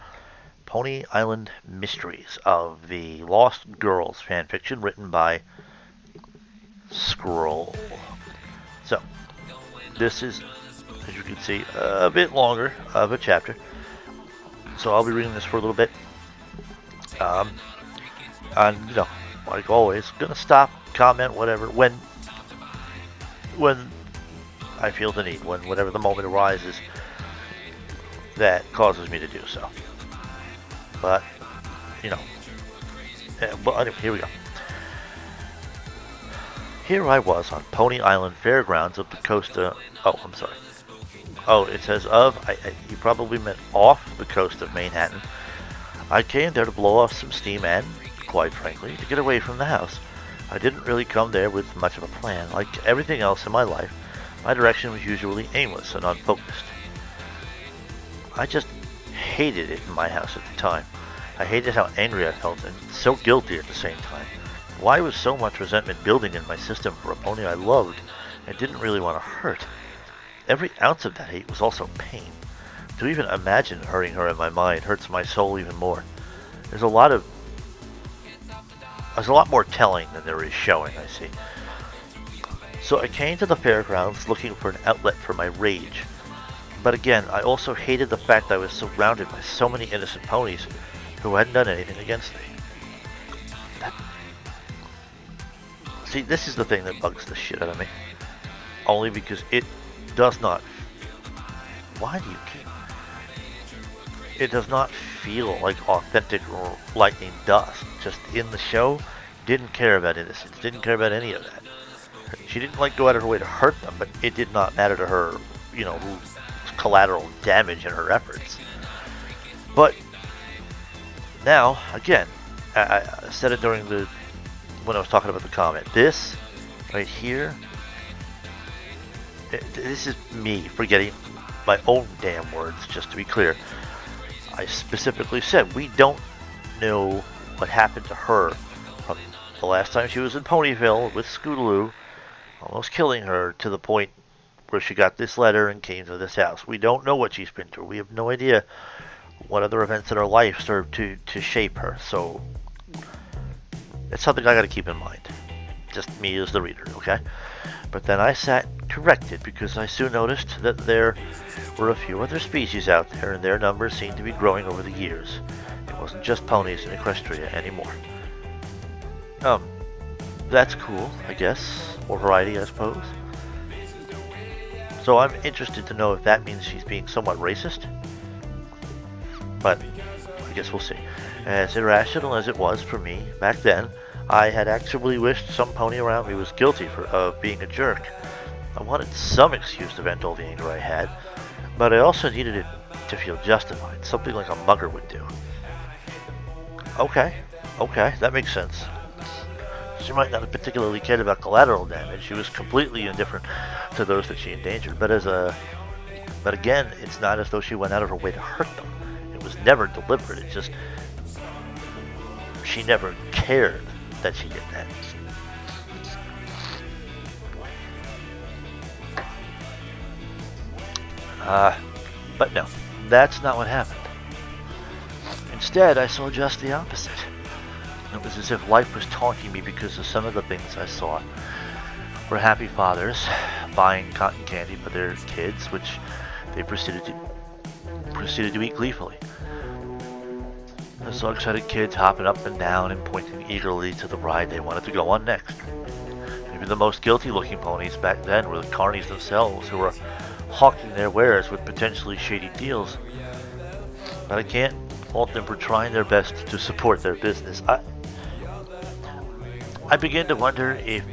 Pony Island Mysteries, of the Lost Girls fanfiction written by Scroll. So, this is, as you can see, a bit longer of a chapter. So I'll be reading this for a little bit. And, you know, like always, gonna stop, comment, whatever, when I feel the need, whenever the moment arises that causes me to do so. But, you know, well, anyway, here we go. Here I was on Pony Island Fairgrounds of the coast of, oh, I'm sorry. Oh, it says you probably meant off the coast of Manhattan. I came there to blow off some steam and, quite frankly, to get away from the house. I didn't really come there with much of a plan. Like everything else in my life, my direction was usually aimless and unfocused. I just hated it in my house at the time. I hated how angry I felt and so guilty at the same time. Why was so much resentment building in my system for a pony I loved and didn't really want to hurt? Every ounce of that hate was also pain. To even imagine hurting her in my mind hurts my soul even more. There's a lot more telling than there is showing, I see. So I came to the fairgrounds looking for an outlet for my rage. But again, I also hated the fact I was surrounded by so many innocent ponies who hadn't done anything against me. See, this is the thing that bugs the shit out of me. Only because it does not... Why do you keep... It does not feel like authentic or Lightning Dust. Just in the show, didn't care about innocence, didn't care about any of that. She didn't like go out of her way to hurt them, but it did not matter to her, you know, collateral damage in her efforts. But now, again, I said it during when I was talking about the comment. This right here, this is me forgetting my own damn words, just to be clear. I specifically said we don't know what happened to her from the last time she was in Ponyville with Scootaloo, almost killing her, to the point where she got this letter and came to this house. We don't know what she's been through. We have no idea what other events in her life served to shape her. So it's something I got to keep in mind. Just me as the reader, okay? But then I sat corrected because I soon noticed that there were a few other species out there, and their numbers seemed to be growing over the years. It wasn't just ponies in Equestria anymore. That's cool, I guess. More variety, I suppose. So I'm interested to know if that means she's being somewhat racist. But I guess we'll see. As irrational as it was for me back then, I had actually wished some pony around me was guilty of being a jerk. I wanted some excuse to vent all the anger I had, but I also needed it to feel justified, something like a mugger would do. Okay, Okay, that makes sense. She might not have particularly cared about collateral damage. She was completely indifferent to those that she endangered. But again, it's not as though she went out of her way to hurt them. It was never deliberate. It's just she never cared that she did that. But no, that's not what happened. Instead, I saw just the opposite. It was as if life was taunting me because of some of the things I saw. Were happy fathers buying cotton candy for their kids, which they proceeded to eat gleefully. I saw excited kids hopping up and down and pointing eagerly to the ride they wanted to go on next. Maybe the most guilty-looking ponies back then were the carnies themselves, who were hawking their wares with potentially shady deals. But I can't fault them for trying their best to support their business. I begin to wonder if...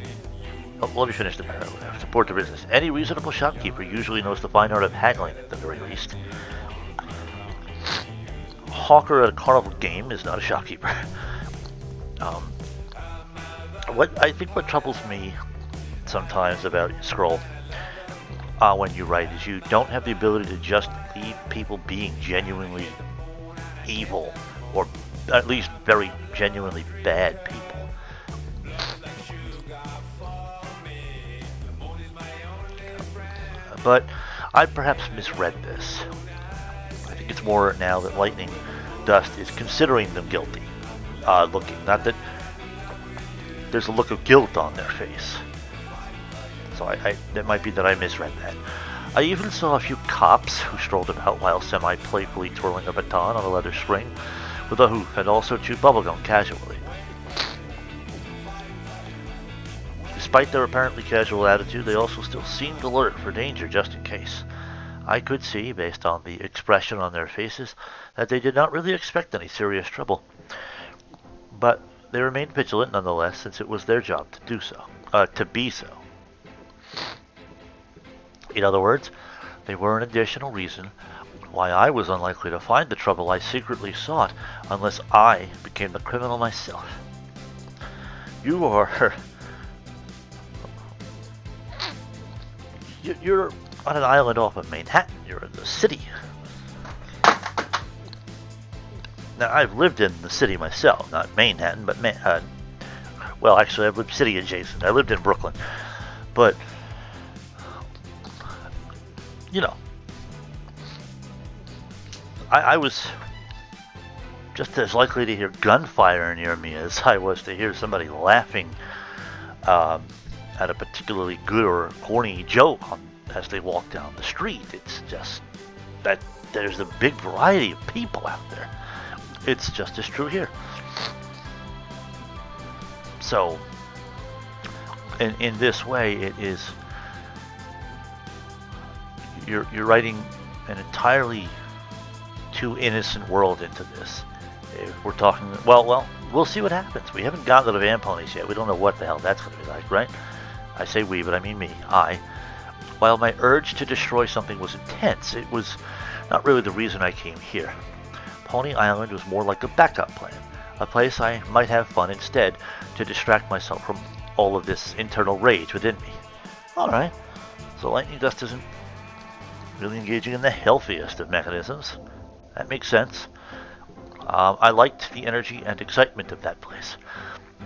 Oh, let me finish the paragraph. Support the business. Any reasonable shopkeeper usually knows the fine art of haggling at the very least. Hawker at a carnival game is not a shopkeeper. What troubles me sometimes about Scroll when you write is you don't have the ability to just leave people being genuinely evil, or at least very genuinely bad people. But I perhaps misread this. I think it's more now that Lightning Dust is considering them guilty looking. Not that there's a look of guilt on their face. So it might be that I misread that. I even saw a few cops who strolled about while semi-playfully twirling a baton on a leather spring with a hoof, and also chewed bubblegum casually. Despite their apparently casual attitude, they also still seemed alert for danger just in case. I could see, based on the expression on their faces, that they did not really expect any serious trouble. But they remained vigilant nonetheless, since it was their job to do so, to be so. In other words, they were an additional reason why I was unlikely to find the trouble I secretly sought unless I became the criminal myself. You are... You're on an island off of Manhattan. You're in the city. Now, I've lived in the city myself, not Manhattan, but well, actually, I've lived city adjacent. I lived in Brooklyn. But, you know, I was just as likely to hear gunfire near me as I was to hear somebody laughing at a particularly good or corny joke as they walk down the street. It's just that there's a big variety of people out there. It's just as true here. So, in this way, it is you're writing an entirely too innocent world into this. If we're talking, well, we'll see what happens. We haven't gotten to the Van Ponies yet. We don't know what the hell that's going to be like, right? I say we, but I mean me. While my urge to destroy something was intense, it was not really the reason I came here. Pony Island was more like a backup plan, a place I might have fun instead to distract myself from all of this internal rage within me. Alright, so Lightning Dust isn't really engaging in the healthiest of mechanisms. That makes sense. I liked the energy and excitement of that place.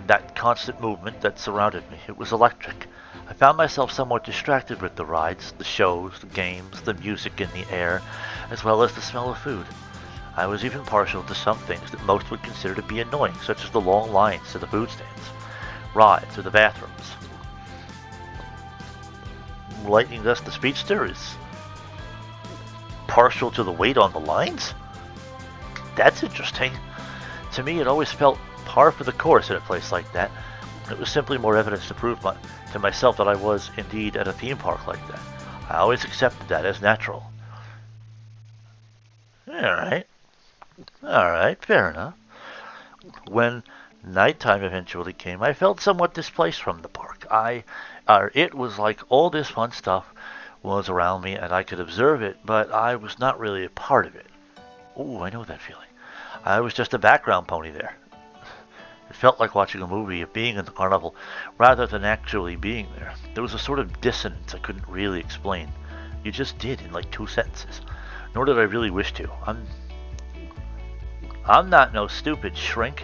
That constant movement that surrounded me. It was electric. I found myself somewhat distracted with the rides, the shows, the games, the music in the air, as well as the smell of food. I was even partial to some things that most would consider to be annoying, such as the long lines to the food stands, rides, or the bathrooms. Lightning Dust the Speedster is partial to the wait on the lines? That's interesting. To me, it always felt par for the course at a place like that. It was simply more evidence to prove to myself that I was indeed at a theme park like that. I always accepted that as natural. Alright, fair enough. When nighttime eventually came, I felt somewhat displaced from the park. It was like all this fun stuff was around me and I could observe it, but I was not really a part of it. Ooh, I know that feeling. I was just a background pony there. felt like watching a movie of being in the carnival rather than actually being there. There was a sort of dissonance I couldn't really explain. You just did in like 2 sentences. Nor did I really wish to. I'm not no stupid shrink.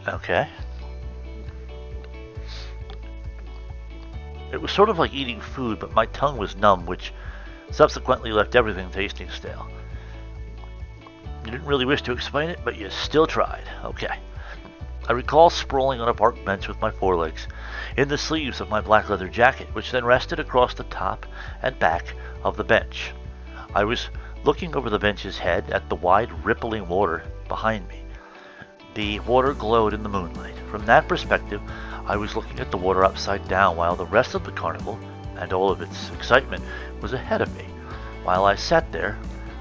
Okay. It was sort of like eating food, but my tongue was numb, which subsequently left everything tasting stale. You didn't really wish to explain it, but you still tried. Okay. I recall sprawling on a park bench with my forelegs in the sleeves of my black leather jacket, which then rested across the top and back of the bench. I was looking over the bench's head at the wide, rippling water behind me. The water glowed in the moonlight. From that perspective, I was looking at the water upside down, while the rest of the carnival, and all of its excitement, was ahead of me. While I sat there,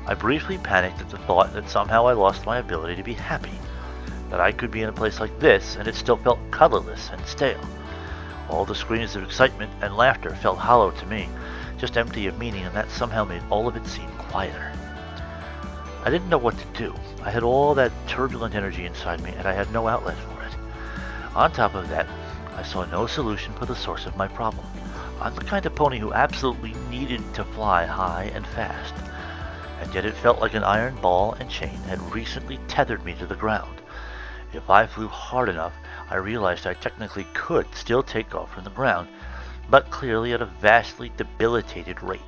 I briefly panicked at the thought that somehow I lost my ability to be happy, that I could be in a place like this and it still felt colorless and stale. All the screams of excitement and laughter felt hollow to me, just empty of meaning, and that somehow made all of it seem quieter. I didn't know what to do. I had all that turbulent energy inside me and I had no outlet for it. On top of that, I saw no solution for the source of my problem. I'm the kind of pony who absolutely needed to fly high and fast, and yet it felt like an iron ball and chain had recently tethered me to the ground. If I flew hard enough, I realized I technically could still take off from the ground, but clearly at a vastly debilitated rate.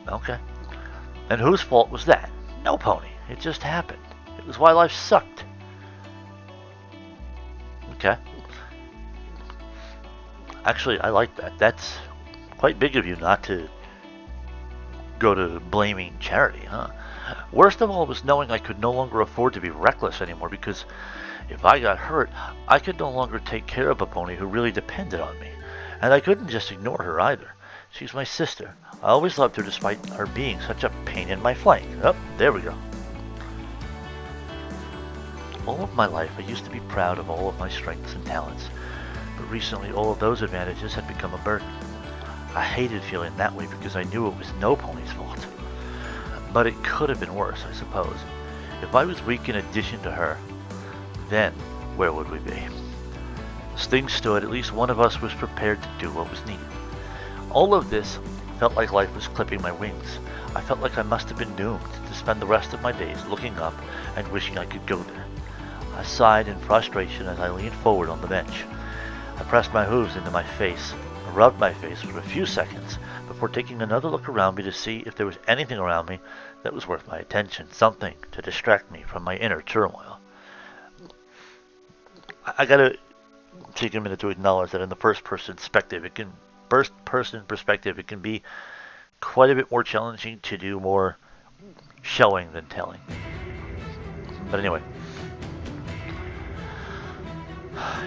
Okay. And whose fault was that? No pony. It just happened. It was why life sucked. Okay. Actually, I like that. That's quite big of you not to go to blaming charity, huh? Worst of all was knowing I could no longer afford to be reckless anymore, because if I got hurt, I could no longer take care of a pony who really depended on me. And I couldn't just ignore her either. She's my sister. I always loved her despite her being such a pain in my flank. Oh, there we go. All of my life I used to be proud of all of my strengths and talents, but recently all of those advantages had become a burden. I hated feeling that way because I knew it was no pony's fault. But it could have been worse, I suppose. If I was weak in addition to her, then where would we be? As things stood, at least one of us was prepared to do what was needed. All of this felt like life was clipping my wings. I felt like I must have been doomed to spend the rest of my days looking up and wishing I could go there. I sighed in frustration as I leaned forward on the bench. I pressed my hooves into my face, rubbed my face for a few seconds before taking another look around me to see if there was anything around me that was worth my attention, something to distract me from my inner turmoil. I gotta take a minute to acknowledge that in the first-person perspective, it can be quite a bit more challenging to do more showing than telling. But anyway,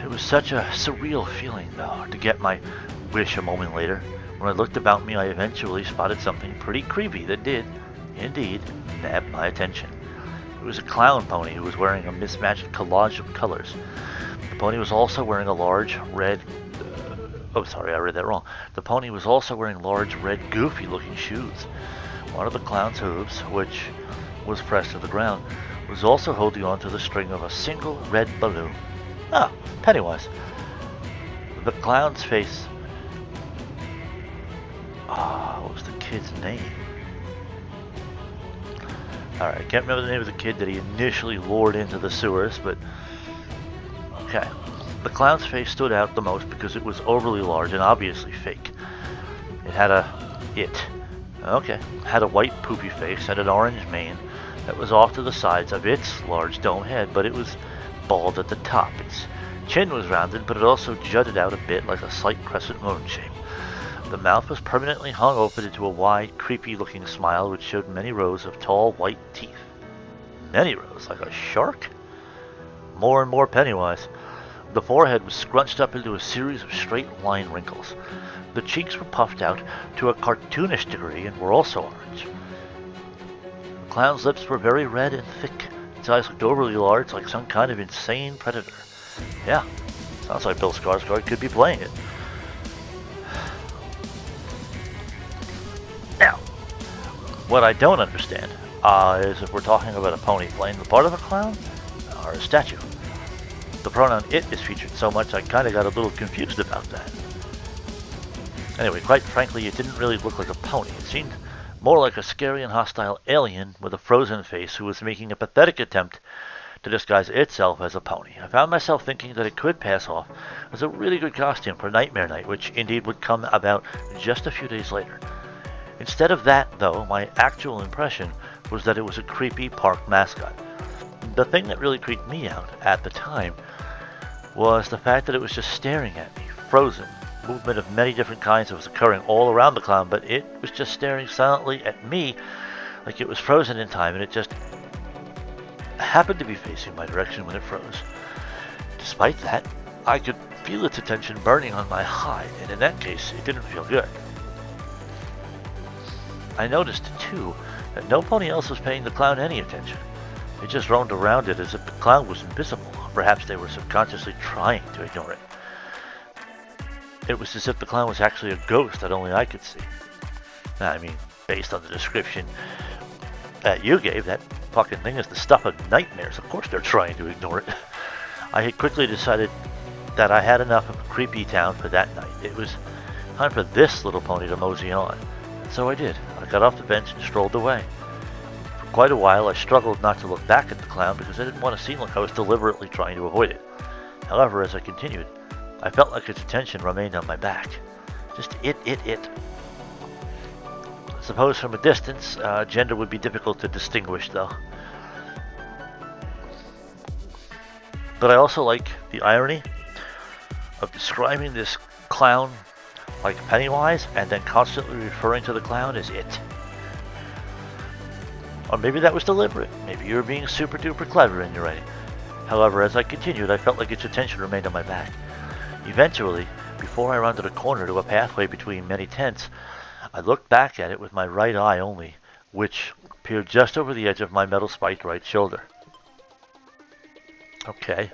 it was such a surreal feeling, though, to get my wish a moment later. When I looked about me, I eventually spotted something pretty creepy that did, indeed, nab my attention. It was a clown pony who was wearing a mismatched collage of colors. The pony was also wearing a large red... I read that wrong. The pony was also wearing large, red, goofy-looking shoes. One of the clown's hooves, which was pressed to the ground, was also holding onto the string of a single red balloon. Ah, Pennywise. The clown's face... what was the kid's name? Alright, I can't remember the name of the kid that he initially lured into the sewers, but... Okay. The clown's face stood out the most because it was overly large and obviously fake. It had a white poopy face and an orange mane that was off to the sides of its large dome head, but it was bald at the top. Its chin was rounded, but it also jutted out a bit like a slight crescent moon shape. The mouth was permanently hung open into a wide, creepy-looking smile which showed many rows of tall, white teeth. Many rows, like a shark? More and more Pennywise. The forehead was scrunched up into a series of straight line wrinkles. The cheeks were puffed out to a cartoonish degree and were also orange. The clown's lips were very red and thick. Its eyes looked overly large, like some kind of insane predator. Yeah, sounds like Bill Skarsgård could be playing it. Now, what I don't understand is if we're talking about a pony playing the part of a clown or a statue. The pronoun it is featured so much I kind of got a little confused about that. Anyway, quite frankly, it didn't really look like a pony. It seemed more like a scary and hostile alien with a frozen face who was making a pathetic attempt to disguise itself as a pony. I found myself thinking that it could pass off as a really good costume for Nightmare Night, which indeed would come about just a few days later. Instead of that, though, my actual impression was that it was a creepy park mascot. The thing that really creeped me out at the time was the fact that it was just staring at me, frozen. Movement of many different kinds was occurring all around the clown, but it was just staring silently at me like it was frozen in time, and it just happened to be facing my direction when it froze. Despite that, I could feel its attention burning on my hide, and in that case, it didn't feel good. I noticed, too, that no pony else was paying the clown any attention. It just roamed around it as if the clown was invisible. Perhaps they were subconsciously trying to ignore it. It was as if the clown was actually a ghost that only I could see. I mean, based on the description that you gave, that fucking thing is the stuff of nightmares. Of course they're trying to ignore it. I had quickly decided that I had enough of a creepy town for that night. It was time for this little pony to mosey on. And so I did. I got off the bench and strolled away. For quite a while I struggled not to look back at the clown because I didn't want to seem like I was deliberately trying to avoid it. However, as I continued, I felt like its attention remained on my back. Just it. I suppose from a distance, gender would be difficult to distinguish though. But I also like the irony of describing this clown like Pennywise and then constantly referring to the clown as it. Or maybe that was deliberate. Maybe you were being super duper clever in your writing. However, as I continued, I felt like its attention remained on my back. Eventually, before I rounded a corner to a pathway between many tents, I looked back at it with my right eye only, which peered just over the edge of my metal-spiked right shoulder. Okay.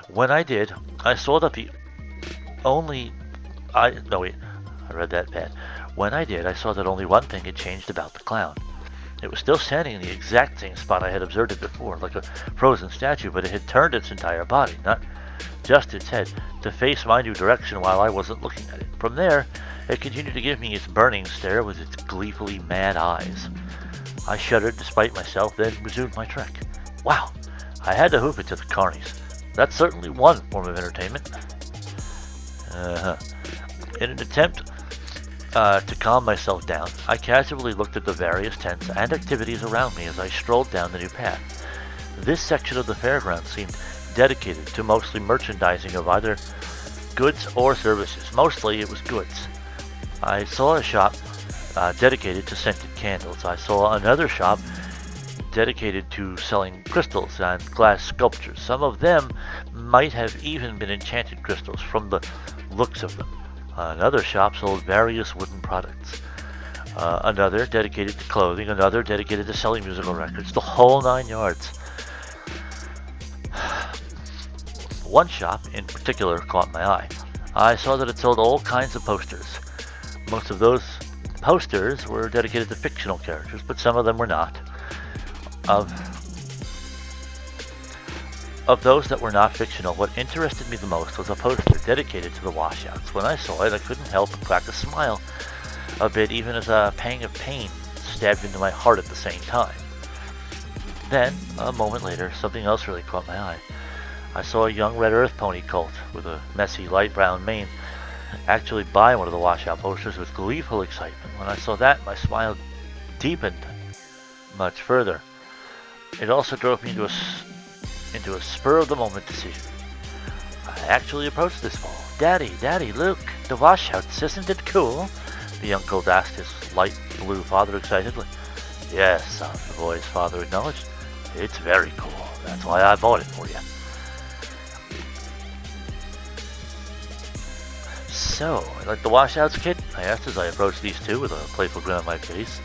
When I did, I saw that I read that bad. When I did, I saw that only one thing had changed about the clown. It was still standing in the exact same spot I had observed it before, like a frozen statue, but it had turned its entire body, not just its head, to face my new direction while I wasn't looking at it. From there, it continued to give me its burning stare with its gleefully mad eyes. I shuddered despite myself, then resumed my trek. Wow, I had to hoof it to the carnies. That's certainly one form of entertainment. In an attempt to calm myself down, I casually looked at the various tents and activities around me as I strolled down the new path. This section of the fairground seemed dedicated to mostly merchandising of either goods or services. Mostly it was goods. I saw a shop dedicated to scented candles. I saw another shop dedicated to selling crystals and glass sculptures. Some of them might have even been enchanted crystals from the looks of them. Another shop sold various wooden products. Another dedicated to clothing. Another dedicated to selling musical records. The whole 9 yards. One shop in particular caught my eye. I saw that it sold all kinds of posters. Most of those posters were dedicated to fictional characters, but some of them were not. Of those that were not fictional, what interested me the most was a poster dedicated to the washouts. When I saw it, I couldn't help but crack a smile a bit, even as a pang of pain stabbed into my heart at the same time. Then, a moment later, something else really caught my eye. I saw a young red earth pony colt with a messy light brown mane actually buy one of the washout posters with gleeful excitement. When I saw that, my smile deepened much further. It also drove me into a spur-of-the-moment decision. I actually approached this ball. Daddy, look, the washouts, isn't it cool? The young colt asked his light blue father excitedly. Yes, son, the boy's father acknowledged. It's very cool. That's why I bought it for you. So, like the washouts, kid? I asked as I approached these two with a playful grin on my face.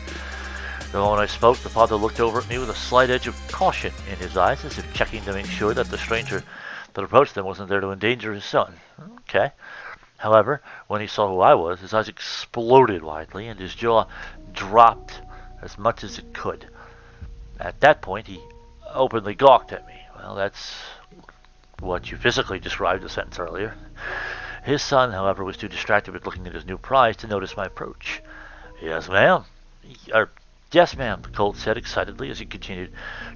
The moment I spoke, the father looked over at me with a slight edge of caution in his eyes, as if checking to make sure that the stranger that approached them wasn't there to endanger his son. Okay. However, when he saw who I was, his eyes exploded widely and his jaw dropped as much as it could. At that point, he openly gawked at me. Well, that's what you physically described a sentence earlier. His son, however, was too distracted with looking at his new prize to notice my approach. Yes, ma'am. Yes, ma'am, the Colt said excitedly as he continued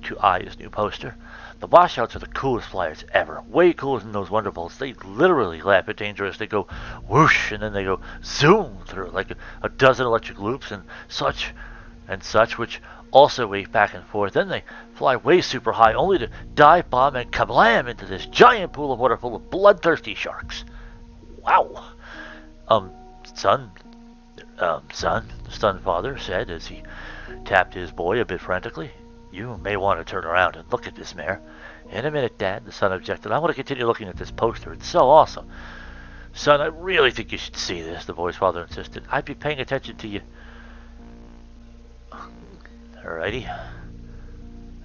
to eye his new poster. The washouts are the coolest flyers ever. Way cooler than those Wonderbolts. They literally laugh at danger as they go whoosh and then they go zoom through like a dozen electric loops and such, which also wave back and forth. Then they fly way super high only to dive bomb and kablam into this giant pool of water full of bloodthirsty sharks. Wow. Son, the stunned father said as he tapped his boy a bit frantically. You may want to turn around and look at this mare. In a minute, Dad, the son objected. I want to continue looking at this poster. It's so awesome. Son, I really think you should see this, the boy's father insisted. I'd be paying attention to you. Alrighty.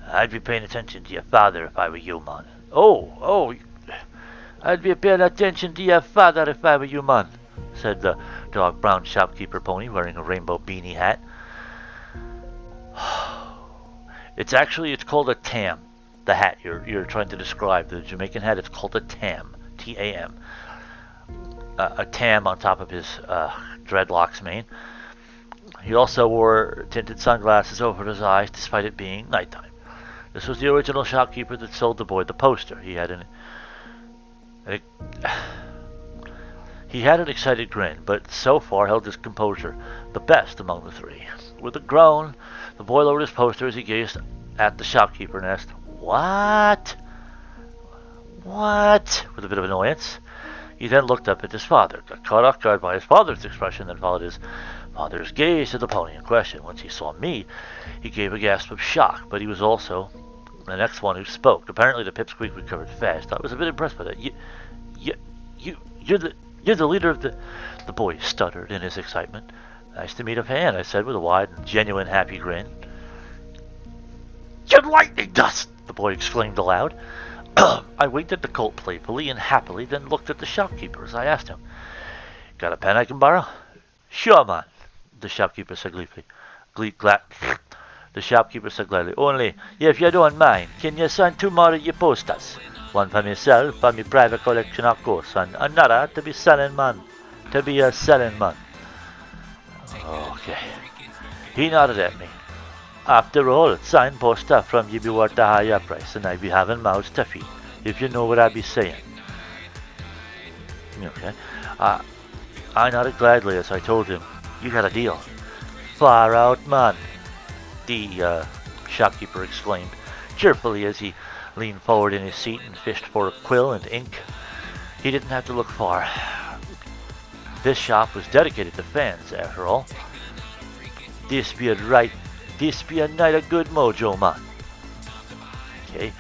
I'd be paying attention to your father if I were you, man. Oh, I'd be paying attention to your father if I were you, man, said the dark brown shopkeeper pony wearing a rainbow beanie hat. It's called a tam. The hat you're trying to describe, the Jamaican hat, it's called a tam. T-A-M. A tam on top of his dreadlocks mane. He also wore tinted sunglasses over his eyes despite it being nighttime. This was the original shopkeeper that sold the boy the poster. He had an excited grin, but so far held his composure the best among the three. With a groan, the boy lowered his poster as he gazed at the shopkeeper and asked, What? With a bit of annoyance. He then looked up at his father, got caught off guard by his father's expression, then followed his father's gaze to the pony in question. Once he saw me, he gave a gasp of shock, but he was also the next one who spoke. Apparently the pipsqueak recovered fast. I was a bit impressed by that. You're the leader of the boy stuttered in his excitement. Nice to meet a fan, I said with a wide and genuine happy grin. You lightning dust! The boy exclaimed aloud. I winked at the colt playfully and happily, then looked at the shopkeeper as I asked him, Got a pen I can borrow? Sure, man, the shopkeeper said gleefully. The shopkeeper said gladly, Only, if you don't mind, can you sign 2 more of your posters? One for myself, for my private collection, of course, and another to be selling man. Okay. He nodded at me. After all, signed poster from you be worth a higher price, and I be having mouths to feed, if you know what I be saying. Okay. I nodded gladly as I told him, You got a deal. Far out, man, the shopkeeper exclaimed, cheerfully as he leaned forward in his seat and fished for a quill and ink. He didn't have to look far. This shop was dedicated to fans, after all. This be a night of good mojo, man. Okay,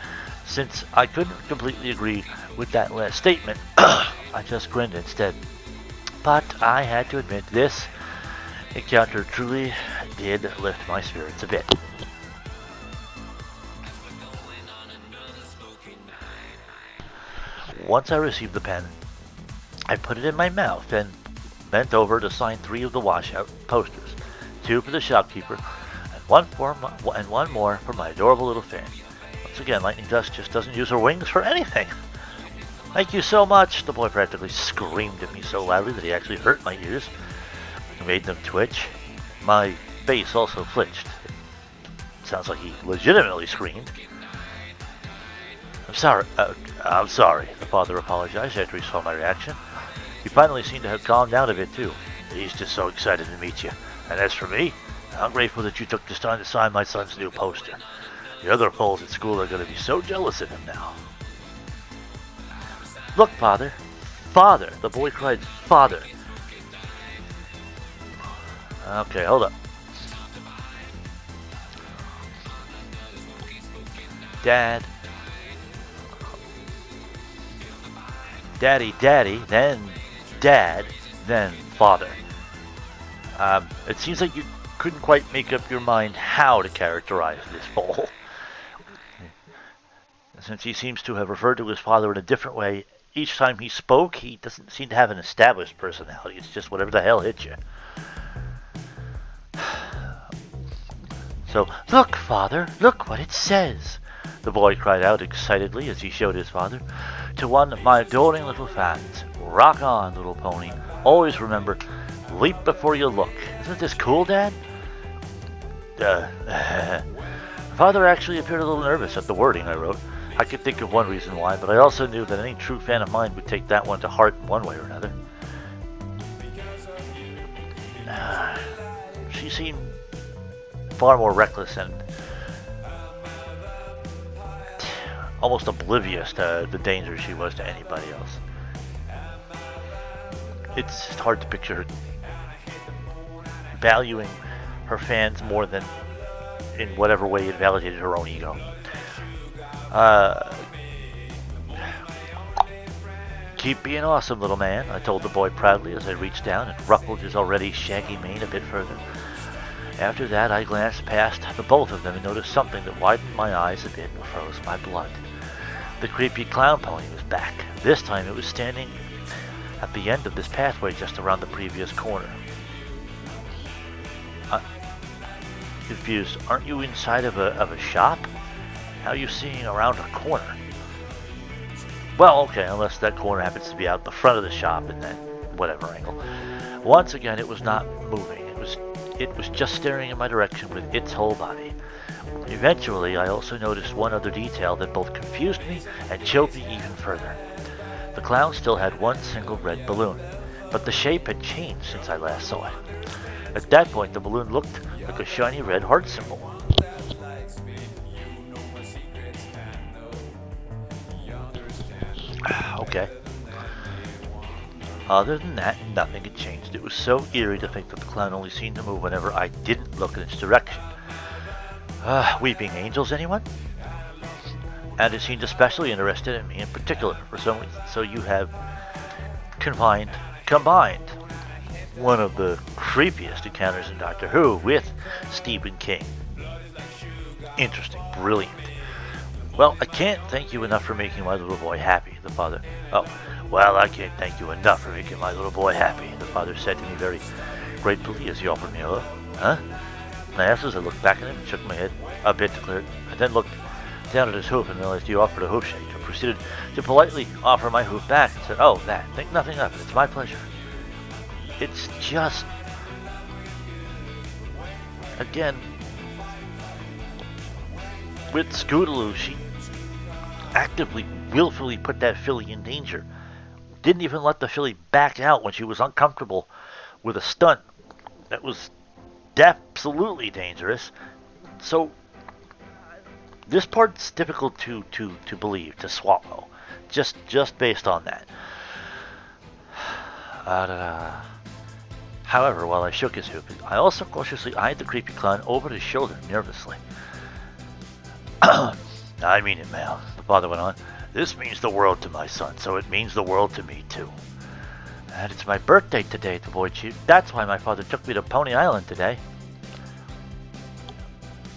since I couldn't completely agree with that last statement, I just grinned instead. But I had to admit, this encounter truly did lift my spirits a bit. Once I received the pen, I put it in my mouth and bent over to sign 3 of the washout posters, 2 for the shopkeeper, and one more for my adorable little fan. Once again, Lightning Dust just doesn't use her wings for anything. Thank you so much, the boy practically screamed at me so loudly that he actually hurt my ears. It made them twitch. My face also flinched. It sounds like he legitimately screamed. I'm sorry, the father apologized after he saw my reaction. He finally seemed to have calmed down a bit too. He's just so excited to meet you. And as for me, I'm grateful that you took this time to sign my son's new poster. The other foals at school are going to be so jealous of him now. Look, Father! Father! The boy cried, Father! Okay, hold up. Dad. Daddy, then Dad, then Father. It seems like you couldn't quite make up your mind how to characterize this foal. Since he seems to have referred to his father in a different way each time he spoke, he doesn't seem to have an established personality. It's just whatever the hell hit you. So, look, Father, look what it says, the boy cried out excitedly as he showed his father. To one of my adoring little fans, rock on, little pony. Always remember, leap before you look. Isn't this cool, Dad? Father actually appeared a little nervous at the wording I wrote. I could think of one reason why, but I also knew that any true fan of mine would take that one to heart in one way or another. She seemed far more reckless and almost oblivious to the danger she was to anybody else. It's hard to picture her valuing her fans more than in whatever way it validated her own ego. Keep being awesome, little man, I told the boy proudly as I reached down and ruffled his already shaggy mane a bit further. After that, I glanced past the both of them and noticed something that widened my eyes a bit and froze my blood. The creepy clown pony was back. This time it was standing at the end of this pathway just around the previous corner. Confused, aren't you inside of a shop? How are you seeing around a corner? Well, okay, unless that corner happens to be out the front of the shop in that whatever angle. Once again, it was not moving. It was just staring in my direction with its whole body. Eventually, I also noticed one other detail that both confused me and chilled me even further. The clown still had one single red balloon, but the shape had changed since I last saw it. At that point, the balloon looked like a shiny red heart symbol. Okay. Other than that, nothing had changed. It was so eerie to think that the clown only seemed to move whenever I didn't look in its direction. Weeping angels, anyone? And it seemed especially interested in me in particular for some reason. So you have combined one of the creepiest encounters in Doctor Who with Stephen King. Interesting, brilliant. Well, I can't thank you enough for making my little boy happy, the father. Oh, well, I can't thank you enough for making my little boy happy, the father said to me very gratefully as he offered me a hug. Huh? And I asked as I looked back at him and shook my head a bit declared. I then looked down at his hoof and realized he offered a hoof shake. I proceeded to politely offer my hoof back and said, oh, that, think nothing of it. It's my pleasure. It's just, again, with Scootaloo, she actively, willfully put that filly in danger. Didn't even let the filly back out when she was uncomfortable with a stunt that was absolutely dangerous. So this part's difficult to believe, to swallow, just based on that. However, while I shook his hoof, I also cautiously eyed the creepy clown over his shoulder nervously. I mean it, Mal, the father went on. This means the world to my son, so it means the world to me, too. And it's my birthday today, the boy cheered. That's why my father took me to Pony Island today.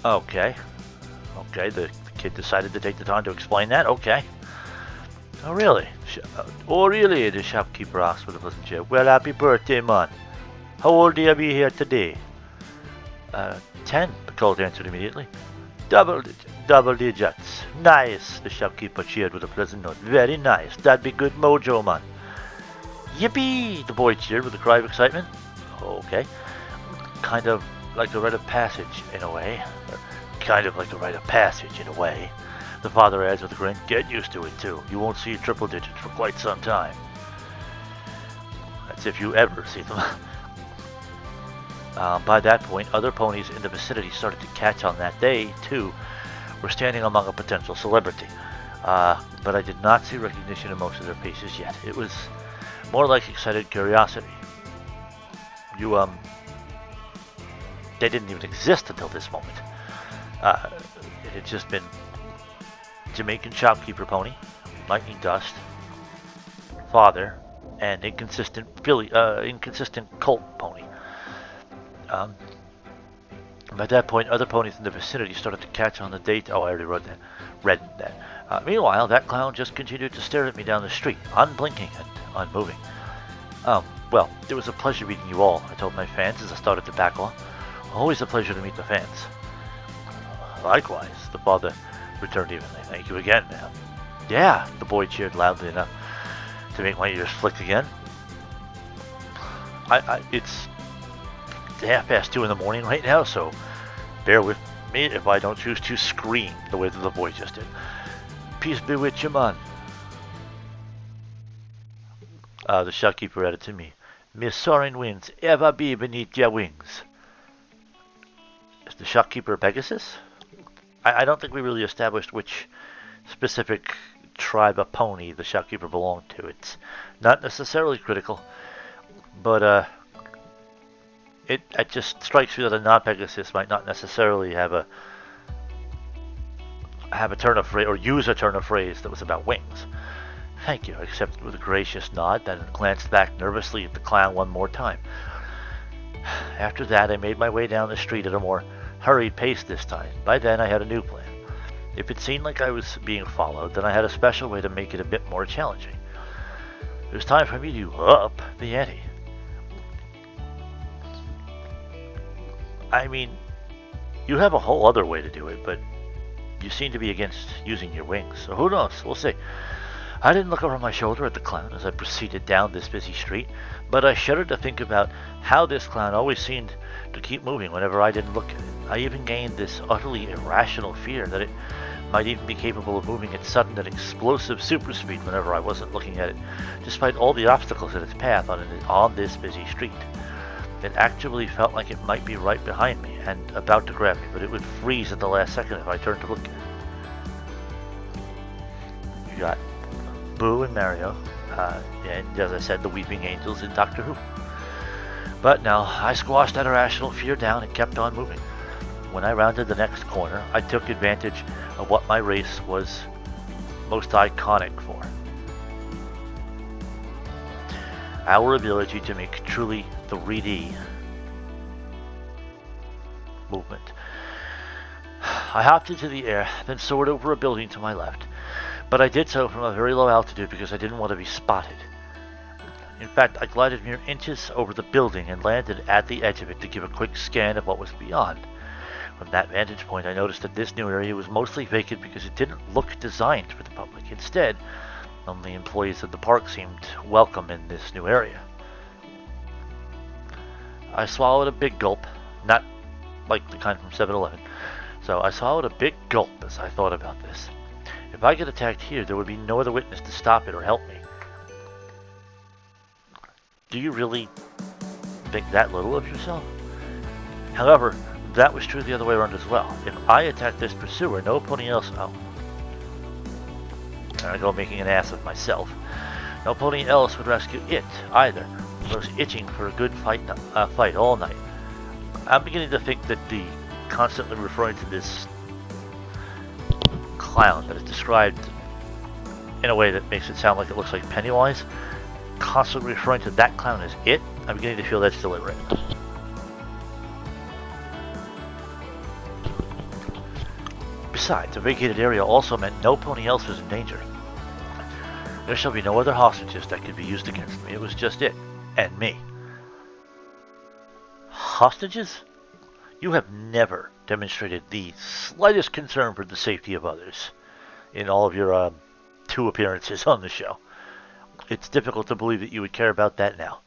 Okay, the kid decided to take the time to explain that. Okay. Oh, really? Really? The shopkeeper asked with a pleasant cheer. Well, happy birthday, man. How old do you be here today? 10, the colt answered immediately. Double digits. Nice, the shopkeeper cheered with a pleasant note. Very nice. That'd be good mojo, man. Yippee, the boy cheered with a cry of excitement. Okay. Kind of like a rite of passage, in a way. Kind of like a rite of passage, in a way. The father adds with a grin. Get used to it, too. You won't see triple digits for quite some time. That's if you ever see them. By that point, other ponies in the vicinity started to catch on that they, too, were standing among a potential celebrity. But I did not see recognition in most of their faces yet. It was more like excited curiosity. They didn't even exist until this moment. It had just been Jamaican shopkeeper pony, lightning dust, father, and inconsistent colt pony. By that point, other ponies in the vicinity started to catch on the date. Oh, I already read that. Meanwhile, that clown just continued to stare at me down the street, unblinking and unmoving. Well, it was a pleasure meeting you all, I told my fans as I started to back off. Always a pleasure to meet the fans. Likewise, the father returned evenly. Thank you again, ma'am. Yeah, the boy cheered loudly enough to make my ears flick again. It's 2:30 in the morning right now, so bear with me if I don't choose to scream the way that the boy just did. Peace be with you, man. The shopkeeper added to me, "May soaring winds ever be beneath your wings." Is the shopkeeper Pegasus? I don't think we really established which specific tribe of pony the shopkeeper belonged to. It's not necessarily critical, but it just strikes me that a non-Pegasus might not necessarily have a turn of phrase or use a turn of phrase that was about wings. Thank you, I accepted with a gracious nod, then glanced back nervously at the clown one more time. After that, I made my way down the street at a more hurried pace this time. By then, I had a new plan. If it seemed like I was being followed, then I had a special way to make it a bit more challenging. It was time for me to up the ante. I mean, you have a whole other way to do it, but you seem to be against using your wings, so who knows? We'll see. I didn't look over my shoulder at the clown as I proceeded down this busy street, but I shuddered to think about how this clown always seemed to keep moving whenever I didn't look at it. I even gained this utterly irrational fear that it might even be capable of moving at sudden and explosive super speed whenever I wasn't looking at it, despite all the obstacles in its path on this busy street. It actually felt like it might be right behind me and about to grab me, but it would freeze at the last second if I turned to look at it. You got Boo and Mario, and as I said, the Weeping Angels in Doctor Who. But no, I squashed that irrational fear down and kept on moving. When I rounded the next corner, I took advantage of what my race was most iconic for. Our ability to make truly 3D movement. I hopped into the air, then soared over a building to my left, but I did so from a very low altitude because I didn't want to be spotted. In fact, I glided mere inches over the building and landed at the edge of it to give a quick scan of what was beyond. From that vantage point, I noticed that this new area was mostly vacant because it didn't look designed for the public. Instead, only employees of the park seemed welcome in this new area. I swallowed a big gulp, not like the kind from 7-Eleven. So I swallowed a big gulp as I thought about this. If I get attacked here, there would be no other witness to stop it or help me. Do you really think that little of yourself? However, that was true the other way around as well. If I attacked this pursuer, no pony else... Oh. There I go, making an ass of myself. No pony else would rescue it, either. I was itching for a good fight all night. I'm beginning to think that the constantly referring to this clown that is described in a way that makes it sound like it looks like Pennywise, constantly referring to that clown as it, I'm beginning to feel that's deliberate. Besides, a vacated area also meant no pony else was in danger. There shall be no other hostages that could be used against me. It was just it, and me. Hostages? You have never demonstrated the slightest concern for the safety of others in all of your 2 appearances on the show. It's difficult to believe that you would care about that now.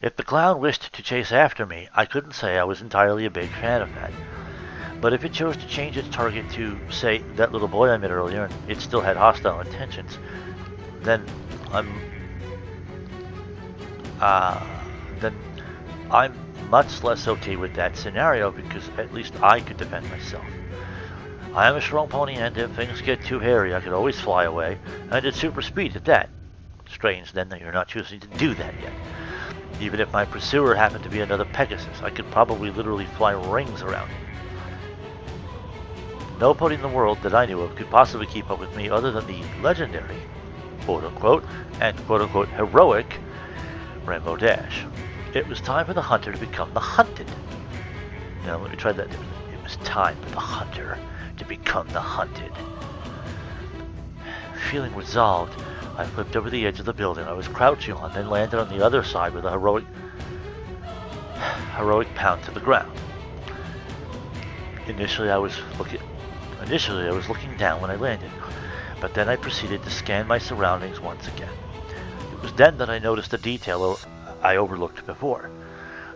If the clown wished to chase after me, I couldn't say I was entirely a big fan of that. But if it chose to change its target to, say, that little boy I met earlier, and it still had hostile intentions, then I'm much less okay with that scenario because at least I could defend myself. I am a strong pony, and if things get too hairy, I could always fly away, and at super speed at that. Strange, then, that you're not choosing to do that yet. Even if my pursuer happened to be another Pegasus, I could probably literally fly rings around him. No pony in the world that I knew of could possibly keep up with me other than the legendary, quote-unquote, and quote-unquote heroic Rainbow Dash. It was time for the hunter to become the hunted. Now, let me try that. It was time for the hunter to become the hunted. Feeling resolved, I flipped over the edge of the building I was crouching on, then landed on the other side with a heroic pound to the ground. Initially, I was looking down when I landed, but then I proceeded to scan my surroundings once again. It was then that I noticed a detail I overlooked before.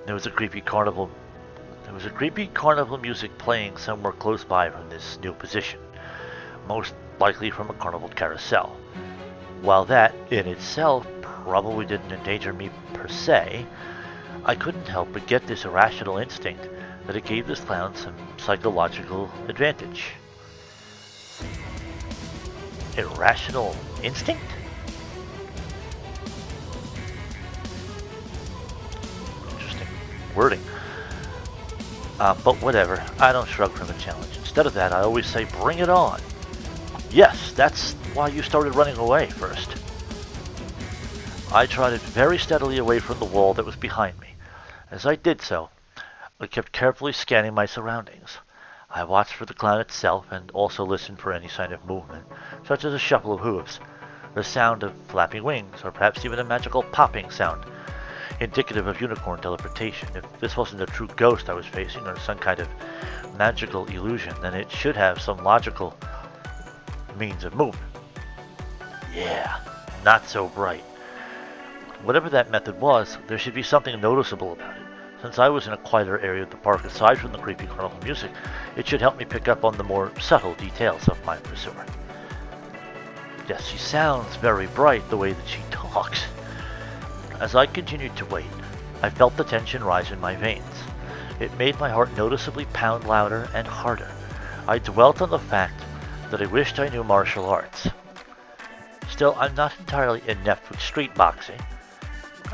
There was a creepy carnival music playing somewhere close by from this new position, most likely from a carnival carousel. While that, in itself, probably didn't endanger me per se, I couldn't help but get this irrational instinct that it gave this clown some psychological advantage. Irrational instinct? Interesting wording. But whatever, I don't shrug from a challenge. Instead of that, I always say, bring it on. Yes, that's why you started running away first. I trotted very steadily away from the wall that was behind me. As I did so, I kept carefully scanning my surroundings. I watched for the clown itself and also listened for any sign of movement, such as a shuffle of hooves, the sound of flapping wings, or perhaps even a magical popping sound, indicative of unicorn teleportation. If this wasn't a true ghost I was facing, or some kind of magical illusion, then it should have some logical means of movement. Yeah, not so bright. Whatever that method was, there should be something noticeable about it. Since I was in a quieter area of the park aside from the creepy carnival music, it should help me pick up on the more subtle details of my pursuer. Yes, she sounds very bright the way that she talks. As I continued to wait, I felt the tension rise in my veins. It made my heart noticeably pound louder and harder. I dwelt on the fact that I wished I knew martial arts. Still, I'm not entirely inept with street boxing,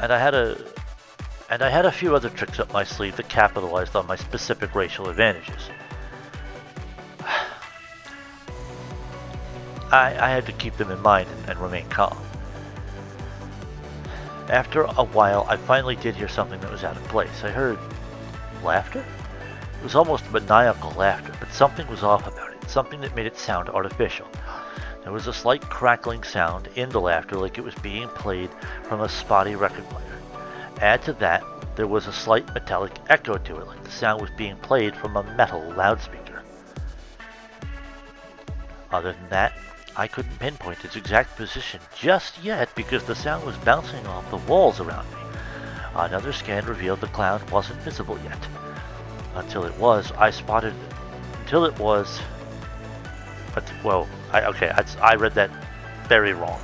and I had a few other tricks up my sleeve that capitalized on my specific racial advantages. I had to keep them in mind and remain calm. After a while, I finally did hear something that was out of place. I heard laughter? It was almost maniacal laughter, but something was off about it, something that made it sound artificial. There was a slight crackling sound in the laughter, like it was being played from a spotty record player. Add to that, there was a slight metallic echo to it, like the sound was being played from a metal loudspeaker. Other than that, I couldn't pinpoint its exact position just yet because the sound was bouncing off the walls around me. Another scan revealed the clown wasn't visible yet. Until it was, I read that very wrong.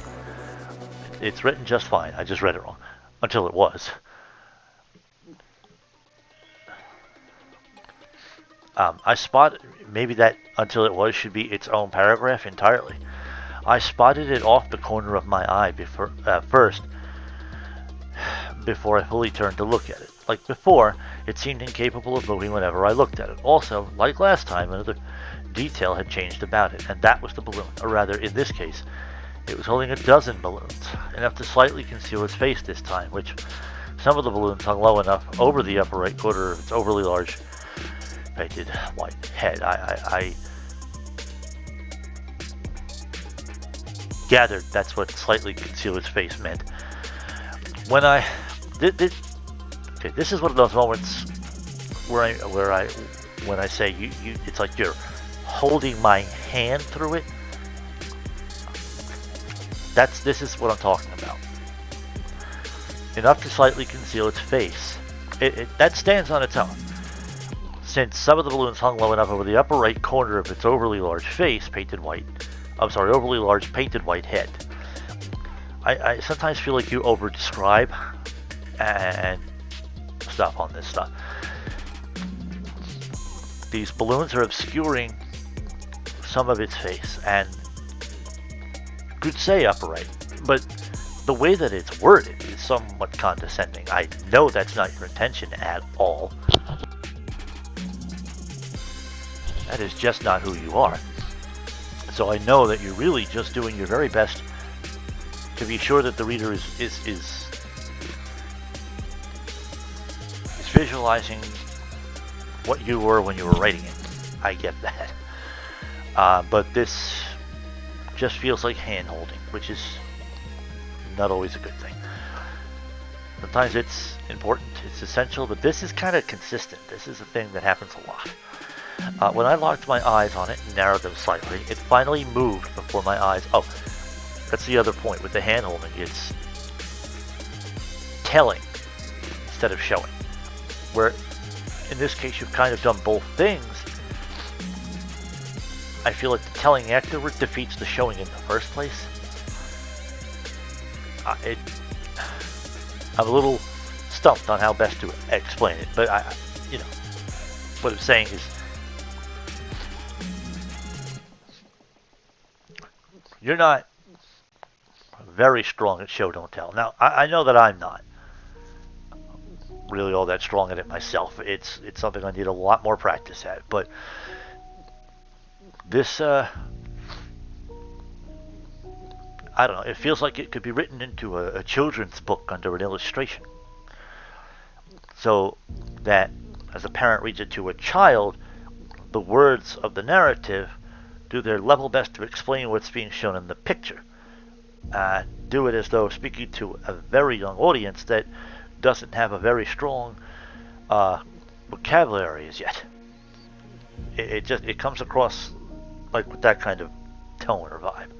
It's written just fine, I just read it wrong. Until it was. I spotted, maybe that until it was should be its own paragraph entirely. I spotted it off the corner of my eye first, before I fully turned to look at it. Like before, it seemed incapable of moving whenever I looked at it. Also, like last time, another detail had changed about it, and that was the balloon. Or rather, in this case, it was holding a dozen balloons, enough to slightly conceal its face this time, which some of the balloons hung low enough over the upper right quarter of its overly large painted white head. I gathered that's what slightly conceal its face meant. When this is one of those moments when I say you it's like you're holding my hand through it. This is what I'm talking about. Enough to slightly conceal its face. That stands on its own. Since some of the balloons hung low enough over the upper right corner of its overly large overly large painted white head. I sometimes feel like you over-describe and stuff on this stuff. These balloons are obscuring some of its face, and you could say upright, but the way that it's worded is somewhat condescending. I know that's not your intention at all. That is just not who you are. So I know that you're really just doing your very best to be sure that the reader is visualizing what you were when you were writing it. I get that. But this just feels like hand-holding, which is not always a good thing. Sometimes it's important, it's essential, but this is kind of consistent. This is a thing that happens a lot. When I locked my eyes on it and narrowed them slightly, it finally moved before my eyes. Oh, that's the other point with the hand holding. It's telling instead of showing. Where in this case you've kind of done both things. I feel like the telling afterward defeats the showing in the first place. I'm a little stumped on how best to explain it, but what I'm saying is, you're not very strong at show don't tell. Now, I know that I'm not really all that strong at it myself. It's something I need a lot more practice at, but this, I don't know, it feels like it could be written into a children's book under an illustration. So that as a parent reads it to a child, the words of the narrative do their level best to explain what's being shown in the picture. Do it as though speaking to a very young audience that doesn't have a very strong vocabulary as yet. It comes across like with that kind of tone or vibe.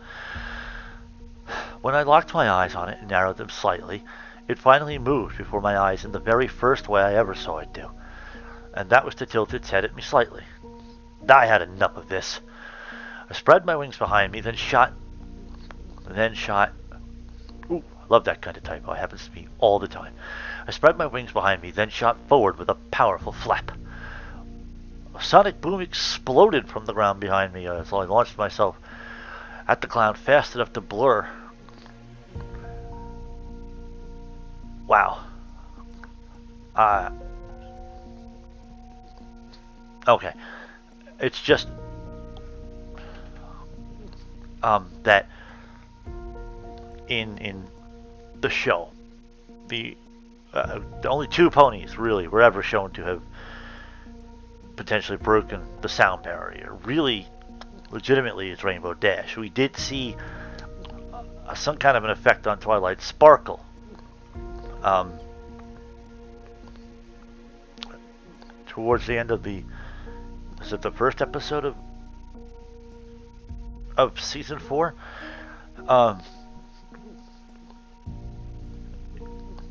When I locked my eyes on it and narrowed them slightly, it finally moved before my eyes in the very first way I ever saw it do, and that was to tilt its head at me slightly. I had enough of this. I spread my wings behind me, then shot. Ooh, I love that kind of typo. It happens to me all the time. I spread my wings behind me, then shot forward with a powerful flap. A sonic boom exploded from the ground behind me as I launched myself at the clown fast enough to blur. Wow. Okay. It's just that in the show, the only two ponies really were ever shown to have potentially broken the sound barrier. Really, legitimately, it's Rainbow Dash. We did see some kind of an effect on Twilight Sparkle. Towards the end of the first episode of season 4?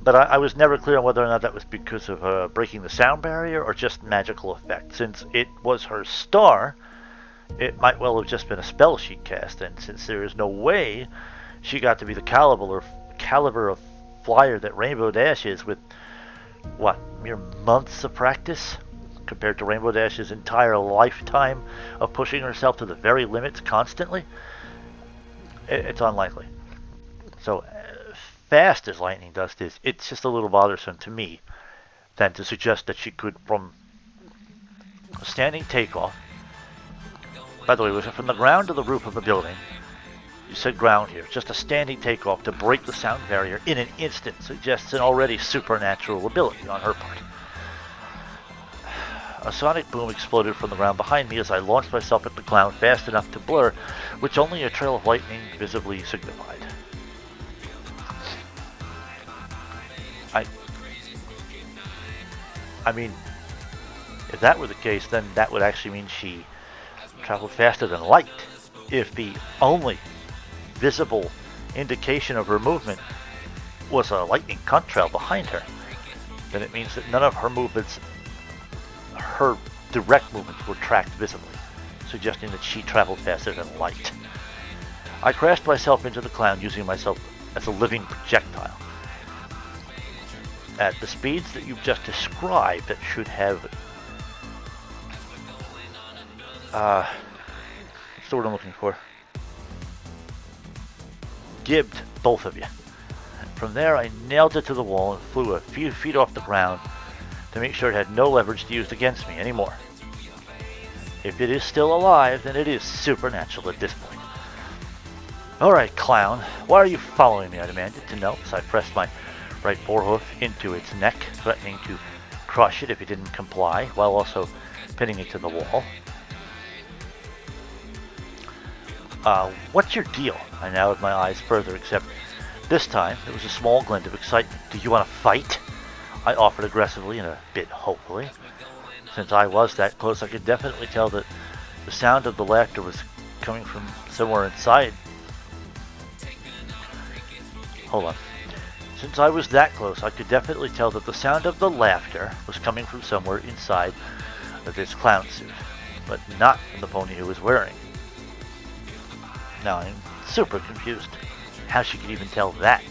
But I was never clear on whether or not that was because of breaking the sound barrier or just magical effect. Since it was her star, it might well have just been a spell she cast, and since there is no way she got to be the caliber of flyer that Rainbow Dash is with, mere months of practice? Compared to Rainbow Dash's entire lifetime of pushing herself to the very limits constantly, it's unlikely. So, fast as lightning dust is, it's just a little bothersome to me than to suggest that she could, from a standing takeoff. By the way, was it from the ground to the roof of the building? You said ground here. Just a standing takeoff to break the sound barrier in an instant suggests an already supernatural ability on her part. A sonic boom exploded from the ground behind me as I launched myself at the clown fast enough to blur, which only a trail of lightning visibly signified. I mean, if that were the case, then that would actually mean she traveled faster than light. If the only visible indication of her movement was a lightning contrail behind her, then it means that none of her movements, her direct movements, were tracked visibly, suggesting that she traveled faster than light. I crashed myself into the clown using myself as a living projectile. At the speeds that you've just described, that should have what's the word I'm looking for? Gibbed both of you. From there, I nailed it to the wall and flew a few feet off the ground to make sure it had no leverage to use against me anymore. If it is still alive, then it is supernatural at this point. Alright, clown, why are you following me? I demanded to know as I pressed my right forehoof into its neck, threatening to crush it if it didn't comply, while also pinning it to the wall. What's your deal? I narrowed my eyes further, except this time there was a small glint of excitement. Do you want to fight? I offered aggressively and a bit hopefully. Since I was that close, I could definitely tell that the sound of the laughter was coming from somewhere inside. Hold on. Since I was that close, I could definitely tell that the sound of the laughter was coming from somewhere inside of this clown suit, but not from the pony who was wearing. Now I'm super confused how she could even tell that.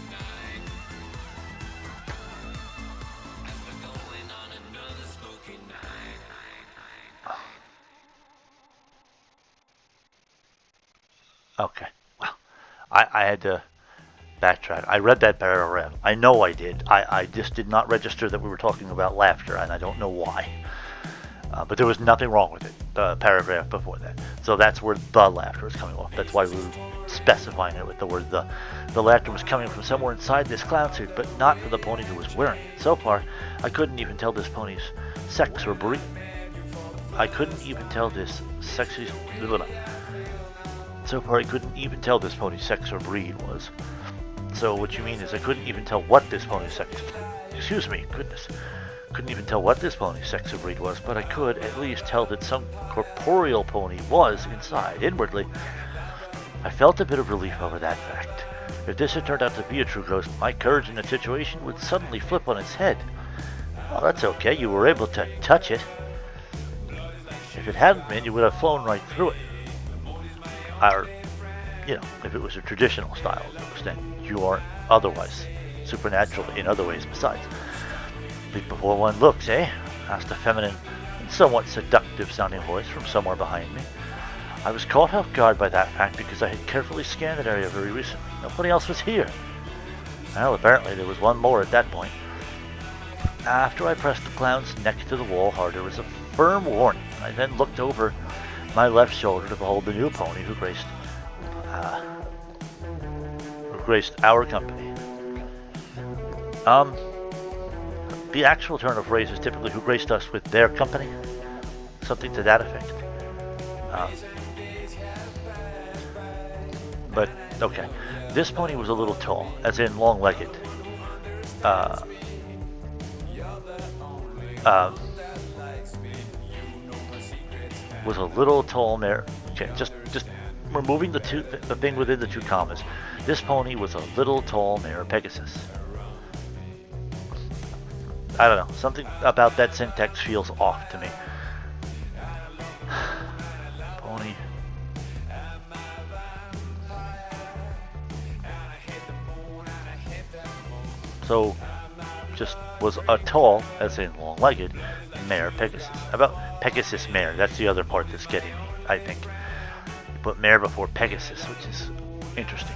Okay, well, I had to backtrack. I read that paragraph. I know I did. I just did not register that we were talking about laughter, and I don't know why. But there was nothing wrong with it, the paragraph before that. So that's where the laughter was coming off. That's why we were specifying it with the word the. The laughter was coming from somewhere inside this clown suit, but not from the pony who was wearing it. So far, I couldn't even tell this pony's sex or breed. I couldn't even tell this sexy. So far, I couldn't even tell this pony's sex or breed was. So what you mean is I couldn't even tell what this pony's sex. Excuse me, goodness. Couldn't even tell what this pony's sex or breed was, but I could at least tell that some corporeal pony was inside. Inwardly, I felt a bit of relief over that fact. If this had turned out to be a true ghost, my courage in the situation would suddenly flip on its head. Well, that's okay. You were able to touch it. If it hadn't been, you would have flown right through it. Or, if it was a traditional style ghost, then you are otherwise supernatural in other ways besides. Leap before one looks, eh? Asked a feminine and somewhat seductive sounding voice from somewhere behind me. I was caught off guard by that fact because I had carefully scanned that area very recently. Nobody else was here. Well, apparently there was one more at that point. After I pressed the clown's neck to the wall harder as a firm warning, I then looked over my left shoulder to behold the new pony who graced our company. The actual turn of phrase is typically who graced us with their company. Something to that effect. But, okay. This pony was a little tall, as in long-legged. Was a little tall mare. Okay, just removing the thing within the two commas. This pony was a little tall mare Pegasus. I don't know. Something about that syntax feels off to me. Pony. So, just was a tall, as in long-legged, mare Pegasus. About Pegasus mare, that's the other part that's getting me, I think. You put mare before Pegasus, which is interesting.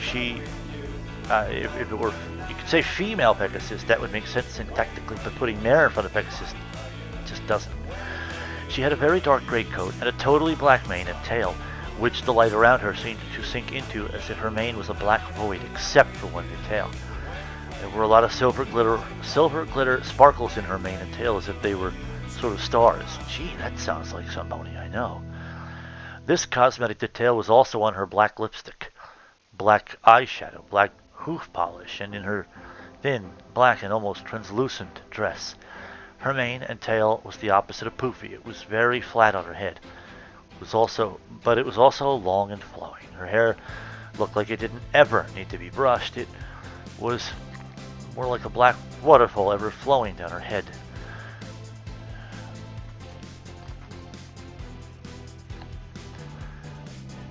She, if it were, you could say female Pegasus, that would make sense syntactically, but putting mare in front of Pegasus just doesn't. She had a very dark gray coat and a totally black mane and tail, which the light around her seemed to sink into as if her mane was a black void except for one big tail. There were a lot of silver glitter sparkles in her mane and tail as if they were sort of stars. Gee, that sounds like some pony I know. This cosmetic detail was also on her black lipstick, black eyeshadow, black hoof polish, and in her thin, black, and almost translucent dress. Her mane and tail was the opposite of poofy. It was very flat on her head. It was also long and flowing. Her hair looked like it didn't ever need to be brushed. It was more like a black waterfall ever flowing down her head.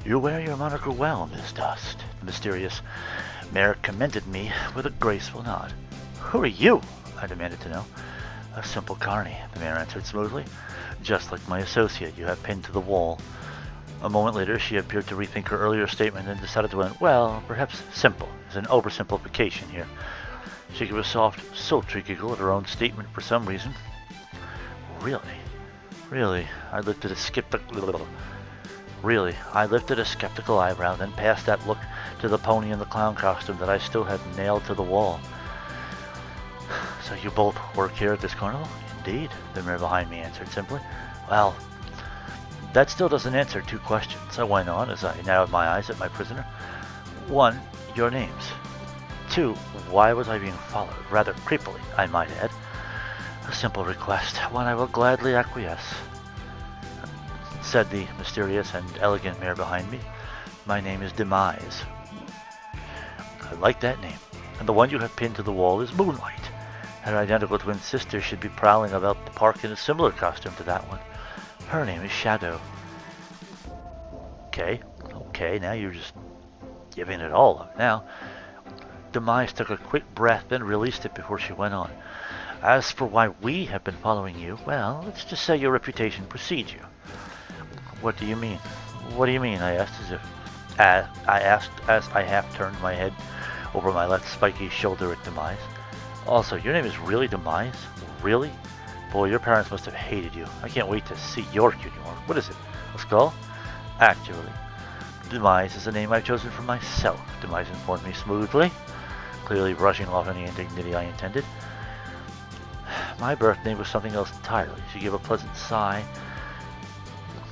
You wear your moniker well, Miss Dust. The mysterious mare commended me with a graceful nod. Who are you? I demanded to know. A simple carny, the mare answered smoothly. Just like my associate you have pinned to the wall. A moment later, she appeared to rethink her earlier statement and decided to went, well, perhaps simple is an oversimplification here. She gave a soft, sultry giggle at her own statement for some reason. Really, I lifted a skeptical eyebrow, then passed that look to the pony in the clown costume that I still had nailed to the wall. So you both work here at this carnival? Indeed, the mare behind me answered simply. Well, that still doesn't answer two questions, I went on as I narrowed my eyes at my prisoner. 1, your names. 2, why was I being followed? Rather creepily, I might add. A simple request, one I will gladly acquiesce, said the mysterious and elegant mare behind me. My name is Demise. I like that name. And the one you have pinned to the wall is Moonlight. Her identical twin sister should be prowling about the park in a similar costume to that one. Her name is Shadow. Okay, now you're just giving it all up. Now, Demise took a quick breath, then released it before she went on. As for why we have been following you, well, let's just say your reputation precedes you. What do you mean? What do you mean? I asked as I half turned my head over my left spiky shoulder at Demise. Also, your name is really Demise? Really? Boy, your parents must have hated you. I can't wait to see your cutie mark. What is it? A skull? Actually, Demise is a name I've chosen for myself, Demise informed me smoothly, clearly brushing off any indignity I intended. My birth name was something else entirely. She gave a pleasant sigh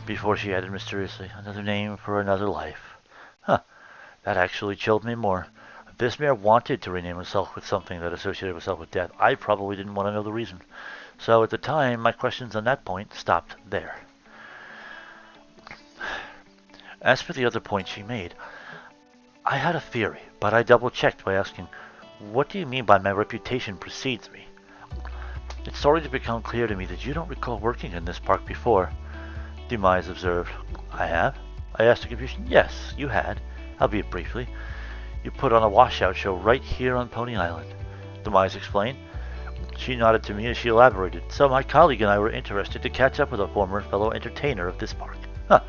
before she added mysteriously, another name for another life. Huh, that actually chilled me more. If this mare wanted to rename herself with something that associated herself with death, I probably didn't want to know the reason. So at the time, my questions on that point stopped there. As for the other point she made, I had a theory, but I double-checked by asking, what do you mean by my reputation precedes me? It's starting to become clear to me that you don't recall working in this park before, Demise observed. I have? I asked in confusion. Yes, you had, albeit briefly. You put on a washout show right here on Pony Island, Demise explained. She nodded to me as she elaborated. So my colleague and I were interested to catch up with a former fellow entertainer of this park. Huh.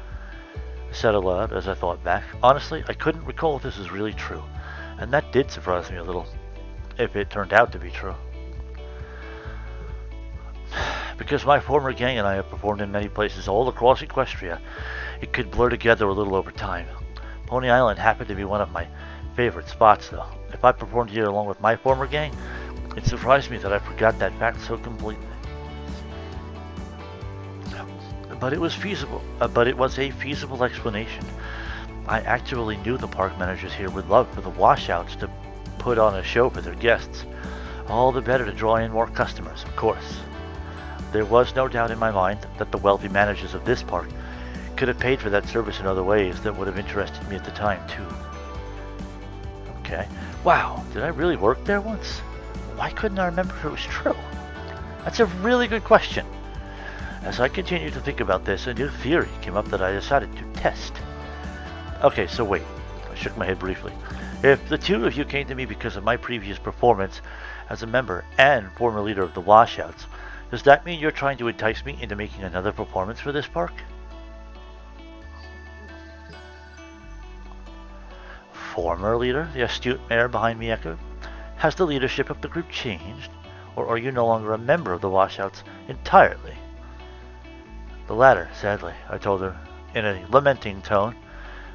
I said aloud as I thought back. Honestly, I couldn't recall if this was really true, and that did surprise me a little, if it turned out to be true. Because my former gang and I have performed in many places all across Equestria, it could blur together a little over time. Pony Island happened to be one of my favorite spots, though. If I performed here along with my former gang, it surprised me that I forgot that fact so completely. But it was feasible. But it was a feasible explanation. I actually knew the park managers here would love for the washouts to put on a show for their guests. All the better to draw in more customers, of course. There was no doubt in my mind that the wealthy managers of this park could have paid for that service in other ways that would have interested me at the time, too. Okay. Wow, did I really work there once? Why couldn't I remember if it was true? That's a really good question. As I continued to think about this, a new theory came up that I decided to test. Okay, so wait. I shook my head briefly. If the two of you came to me because of my previous performance as a member and former leader of the Washouts, does that mean you're trying to entice me into making another performance for this park? Former leader? The astute mare behind me echoed. Has the leadership of the group changed? Or are you no longer a member of the Washouts entirely? The latter, sadly, I told her, in a lamenting tone.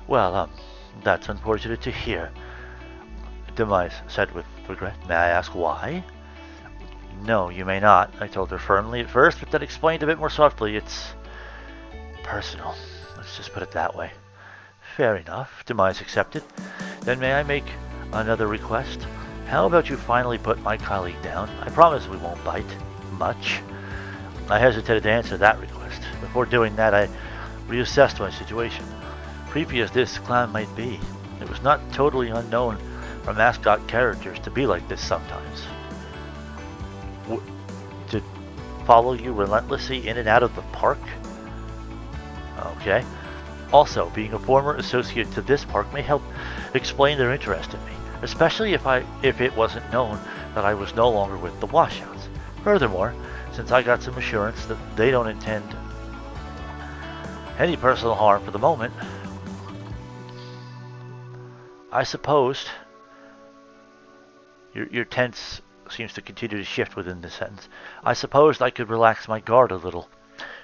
Well, that's unfortunate to hear, Demise said with regret. May I ask why? No, you may not, I told her firmly at first, but then explained a bit more softly. It's personal. Let's just put it that way. Fair enough, Demise accepted. Then may I make another request? How about you finally put my colleague down? I promise we won't bite much. I hesitated to answer that request. Before doing that, I reassessed my situation. Creepy as this clown might be, it was not totally unknown for mascot characters to be like this sometimes. To follow you relentlessly in and out of the park? Okay. Also, being a former associate to this park may help explain their interest in me, especially if it wasn't known that I was no longer with the Washouts. Furthermore, since I got some assurance that they don't intend any personal harm for the moment, I suppose your tense seems to continue to shift within this sentence. I suppose I could relax my guard a little,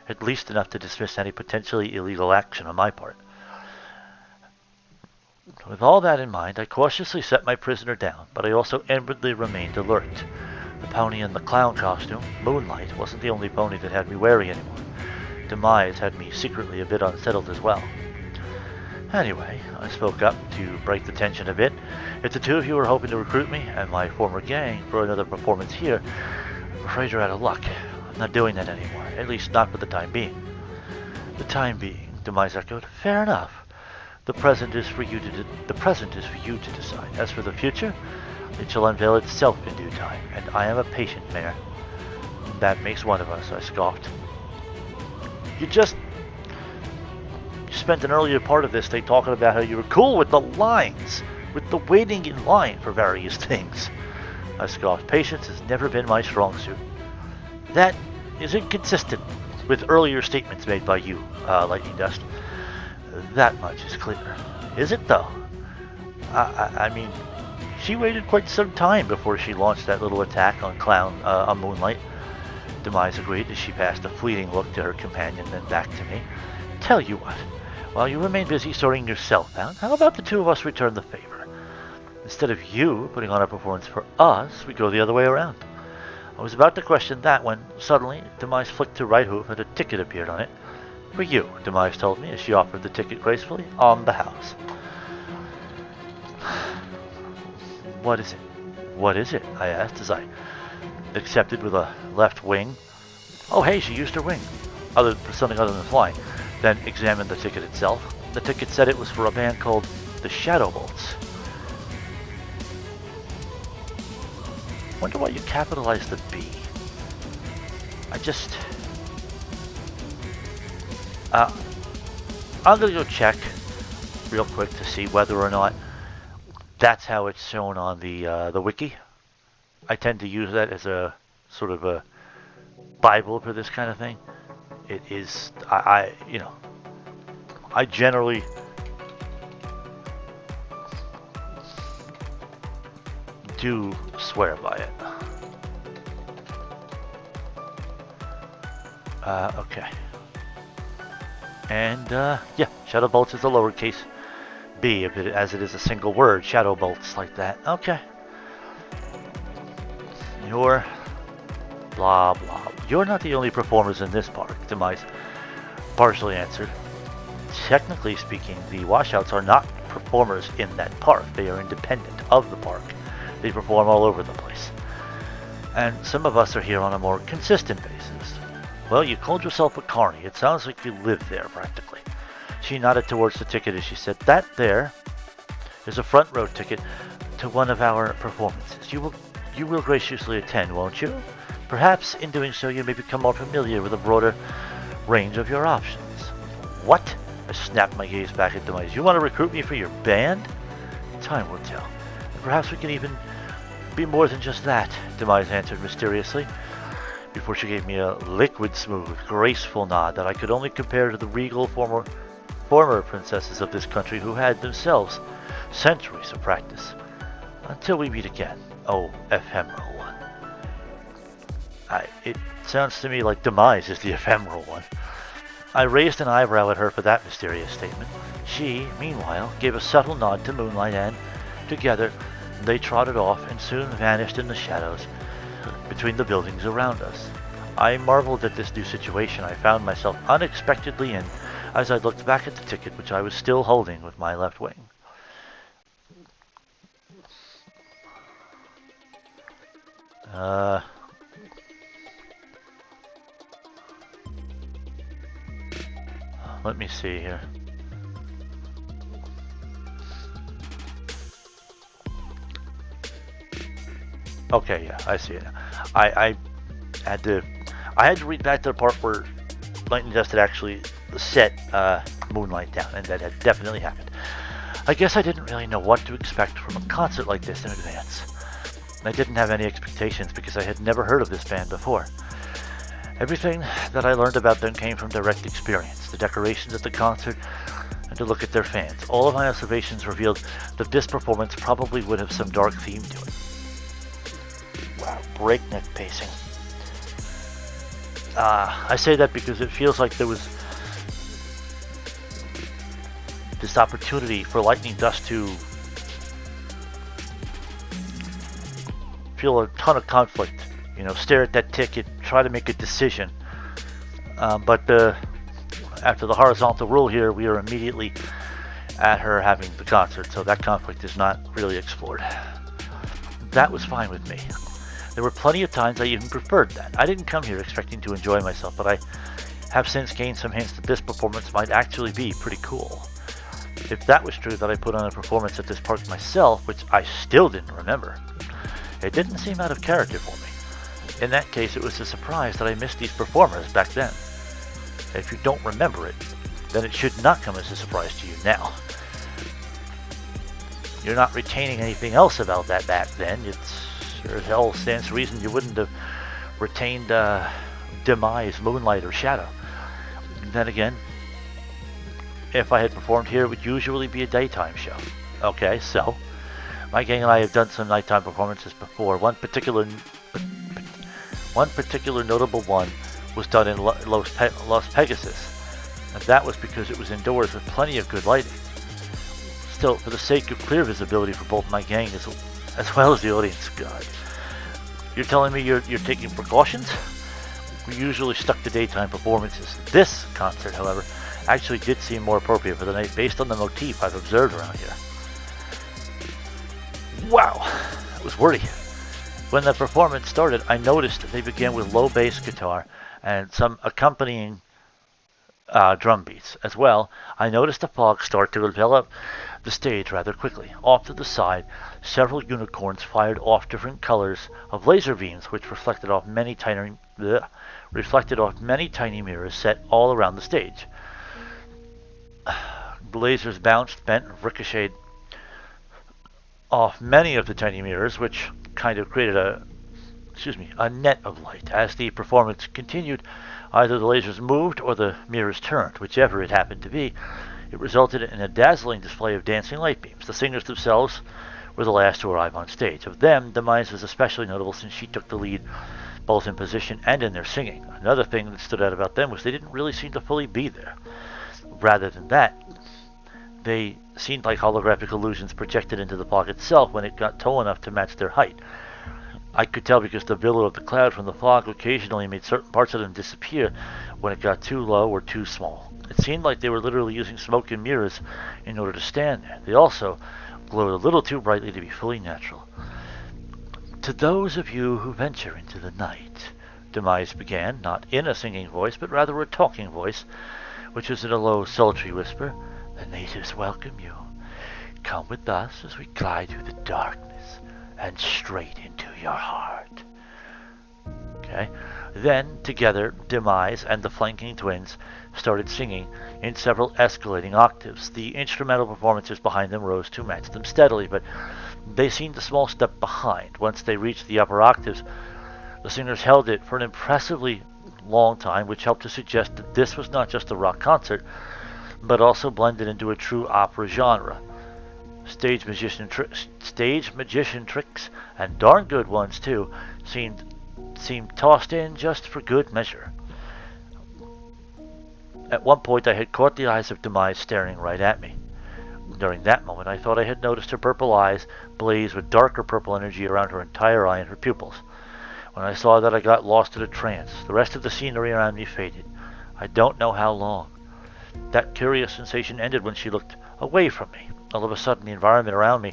at least enough to dismiss any potentially illegal action on my part. With all that in mind, I cautiously set my prisoner down, but I also inwardly remained alert. The pony in the clown costume, Moonlight, wasn't the only pony that had me wary anymore. Demise had me secretly a bit unsettled as well. Anyway, I spoke up to break the tension a bit. If the two of you were hoping to recruit me and my former gang for another performance here, afraid you're out of luck. I'm not doing that anymore, at least not for the time being. The time being, Demise echoed. Fair enough. The present is for you to decide. As for the future, it shall unveil itself in due time, and I am a patient mayor. That makes one of us, I scoffed. You spent an earlier part of this day talking about how you were cool with the lines, with the waiting in line for various things. I scoffed. Patience has never been my strong suit. That is inconsistent with earlier statements made by you, Lightning Dust. That much is clear. Is it, though? I mean, she waited quite some time before she launched that little attack on Moonlight. Demise agreed as she passed a fleeting look to her companion, then back to me. Tell you what, while you remain busy sorting yourself out, how about the two of us return the favor? Instead of you putting on a performance for us, we go the other way around. I was about to question that when, suddenly, Demise flicked to right hoof and a ticket appeared on it. For you, Demise told me as she offered the ticket gracefully, on the house. What is it? What is it? I asked as I accepted with a left wing. Oh hey, she used her wing. For something other than flying. Then examined the ticket itself. The ticket said it was for a band called the Shadow Bolts. Wonder why you capitalized the B. I'm gonna go check real quick to see whether or not that's how it's shown on the wiki. I tend to use that as a sort of a Bible for this kind of thing. It is, I generally do swear by it. Okay. And, yeah, Shadow Bolts is a lowercase b, as it is a single word. Shadow Bolts, like that. Okay. You're blah blah. You're not the only performers in this park, Demise partially answered. Technically speaking, the washouts are not performers in that park. They are independent of the park. They perform all over the place. And some of us are here on a more consistent basis. Well, you called yourself a carny. It sounds like you live there, practically. She nodded towards the ticket as she said, that there is a front row ticket to one of our performances. You will graciously attend, won't you? Perhaps in doing so you may become more familiar with a broader range of your options. What? I snapped my gaze back at Demise. You want to recruit me for your band? Time will tell. And perhaps we can even be more than just that, Demise answered mysteriously, before she gave me a liquid smooth, graceful nod that I could only compare to the regal former princesses of this country who had themselves centuries of practice. Until we meet again, oh ephemeral one. It sounds to me like Demise is the ephemeral one. I raised an eyebrow at her for that mysterious statement. She, meanwhile, gave a subtle nod to Moonlight and, together, they trotted off and soon vanished in the shadows between the buildings around us. I marveled at this new situation I found myself unexpectedly in as I looked back at the ticket which I was still holding with my left wing. Let me see here. Okay, yeah, I see it. I had to read back to the part where Lightning Dust had actually set Moonlight down, and that had definitely happened. I guess I didn't really know what to expect from a concert like this in advance. I didn't have any expectations because I had never heard of this band before. Everything that I learned about them came from direct experience, the decorations at the concert, and to look at their fans. All of my observations revealed that this performance probably would have some dark theme to it. Wow, breakneck pacing. I say that because it feels like there was this opportunity for Lightning Dust to feel a ton of conflict, stare at that ticket, try to make a decision. But after the horizontal rule here, we are immediately at her having the concert, so that conflict is not really explored. That was fine with me. There were plenty of times I even preferred that. I didn't come here expecting to enjoy myself, but I have since gained some hints that this performance might actually be pretty cool. If that was true that I put on a performance at this park myself, which I still didn't remember, it didn't seem out of character for me. In that case, it was a surprise that I missed these performers back then. If you don't remember it, then it should not come as a surprise to you now. You're not retaining anything else about that back then. It's sure as hell stands to reason you wouldn't have retained Demise, Moonlight, or Shadow. Then again, if I had performed here, it would usually be a daytime show. Okay, so my gang and I have done some nighttime performances before. One particular notable one was done in Las Pegasus, and that was because it was indoors with plenty of good lighting. Still, for the sake of clear visibility for both my gang as well as the audience, God, you're telling me you're taking precautions? We usually stuck to daytime performances. This concert, however, actually did seem more appropriate for the night based on the motif I've observed around here. Wow, that was wordy. When the performance started, I noticed that they began with low bass guitar and some accompanying drum beats. As well, I noticed the fog start to envelop the stage rather quickly. Off to the side, several unicorns fired off different colors of laser beams, which reflected off many tiny mirrors set all around the stage. The lasers bounced, bent, and ricocheted off many of the tiny mirrors, which kind of created a net of light. As the performance continued, either the lasers moved or the mirrors turned, whichever it happened to be. It resulted in a dazzling display of dancing light beams. The singers themselves were the last to arrive on stage. Of them, Demise was especially notable since she took the lead both in position and in their singing. Another thing that stood out about them was they didn't really seem to fully be there. Rather than that, they seemed like holographic illusions projected into the fog itself when it got tall enough to match their height. I could tell because the billow of the cloud from the fog occasionally made certain parts of them disappear when it got too low or too small. It seemed like they were literally using smoke and mirrors in order to stand there. They also glowed a little too brightly to be fully natural. To those of you who venture into the night, Demise began, not in a singing voice, but rather a talking voice, which was in a low, sultry whisper. The natives welcome you. Come with us as we glide through the darkness and straight into your heart. Okay. Then, together, Demise and the flanking twins started singing in several escalating octaves. The instrumental performances behind them rose to match them steadily, but they seemed a small step behind. Once they reached the upper octaves, the singers held it for an impressively long time, which helped to suggest that this was not just a rock concert, but also blended into a true opera genre. Stage magician tricks, and darn good ones too, seemed tossed in just for good measure. At one point I had caught the eyes of Demise staring right at me. During that moment I thought I had noticed her purple eyes blaze with darker purple energy around her entire eye and her pupils. When I saw that, I got lost in a trance. The rest of the scenery around me faded. I don't know how long. That curious sensation ended when she looked away from me. All of a sudden the environment around me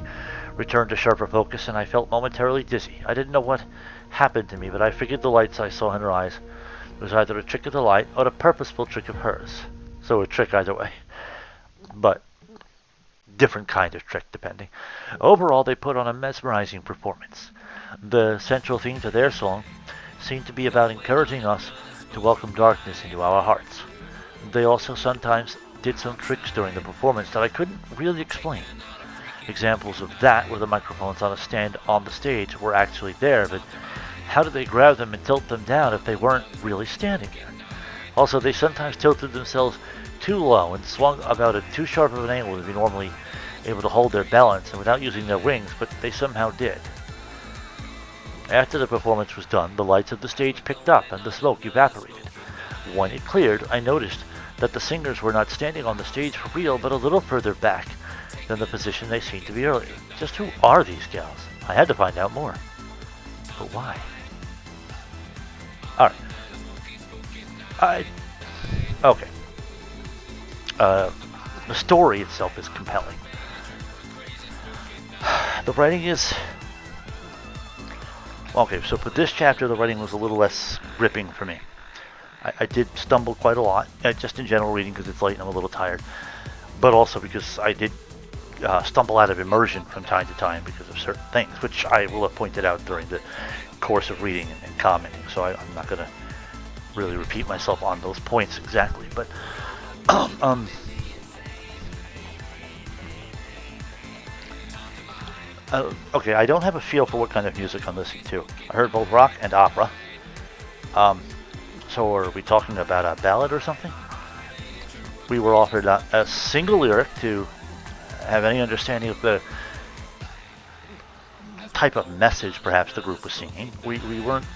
returned to sharper focus and I felt momentarily dizzy. I didn't know what happened to me, but I figured the lights I saw in her eyes was either a trick of the light or a purposeful trick of hers. So a trick either way. But different kind of trick depending. Overall, they put on a mesmerizing performance. The central theme to their song seemed to be about encouraging us to welcome darkness into our hearts. They also sometimes did some tricks during the performance that I couldn't really explain. Examples of that were the microphones on a stand on the stage were actually there, but how did they grab them and tilt them down if they weren't really standing there? Also, they sometimes tilted themselves too low and swung about at too sharp of an angle to be normally able to hold their balance and without using their wings, but they somehow did. After the performance was done, the lights of the stage picked up and the smoke evaporated. When it cleared, I noticed that the singers were not standing on the stage for real, but a little further back than the position they seemed to be earlier. Just who are these gals? I had to find out more. But why? Alright. Okay. The story itself is compelling. Okay, so for this chapter, the writing was a little less gripping for me. I did stumble quite a lot, just in general reading because it's late and I'm a little tired, but also because I did stumble out of immersion from time to time because of certain things, which I will have pointed out during the course of reading and commenting, so I'm not going to really repeat myself on those points exactly, but okay, I don't have a feel for what kind of music I'm listening to. I heard both rock and opera. So are we talking about a ballad or something? We were offered a single lyric to have any understanding of the type of message perhaps the group was singing. We weren't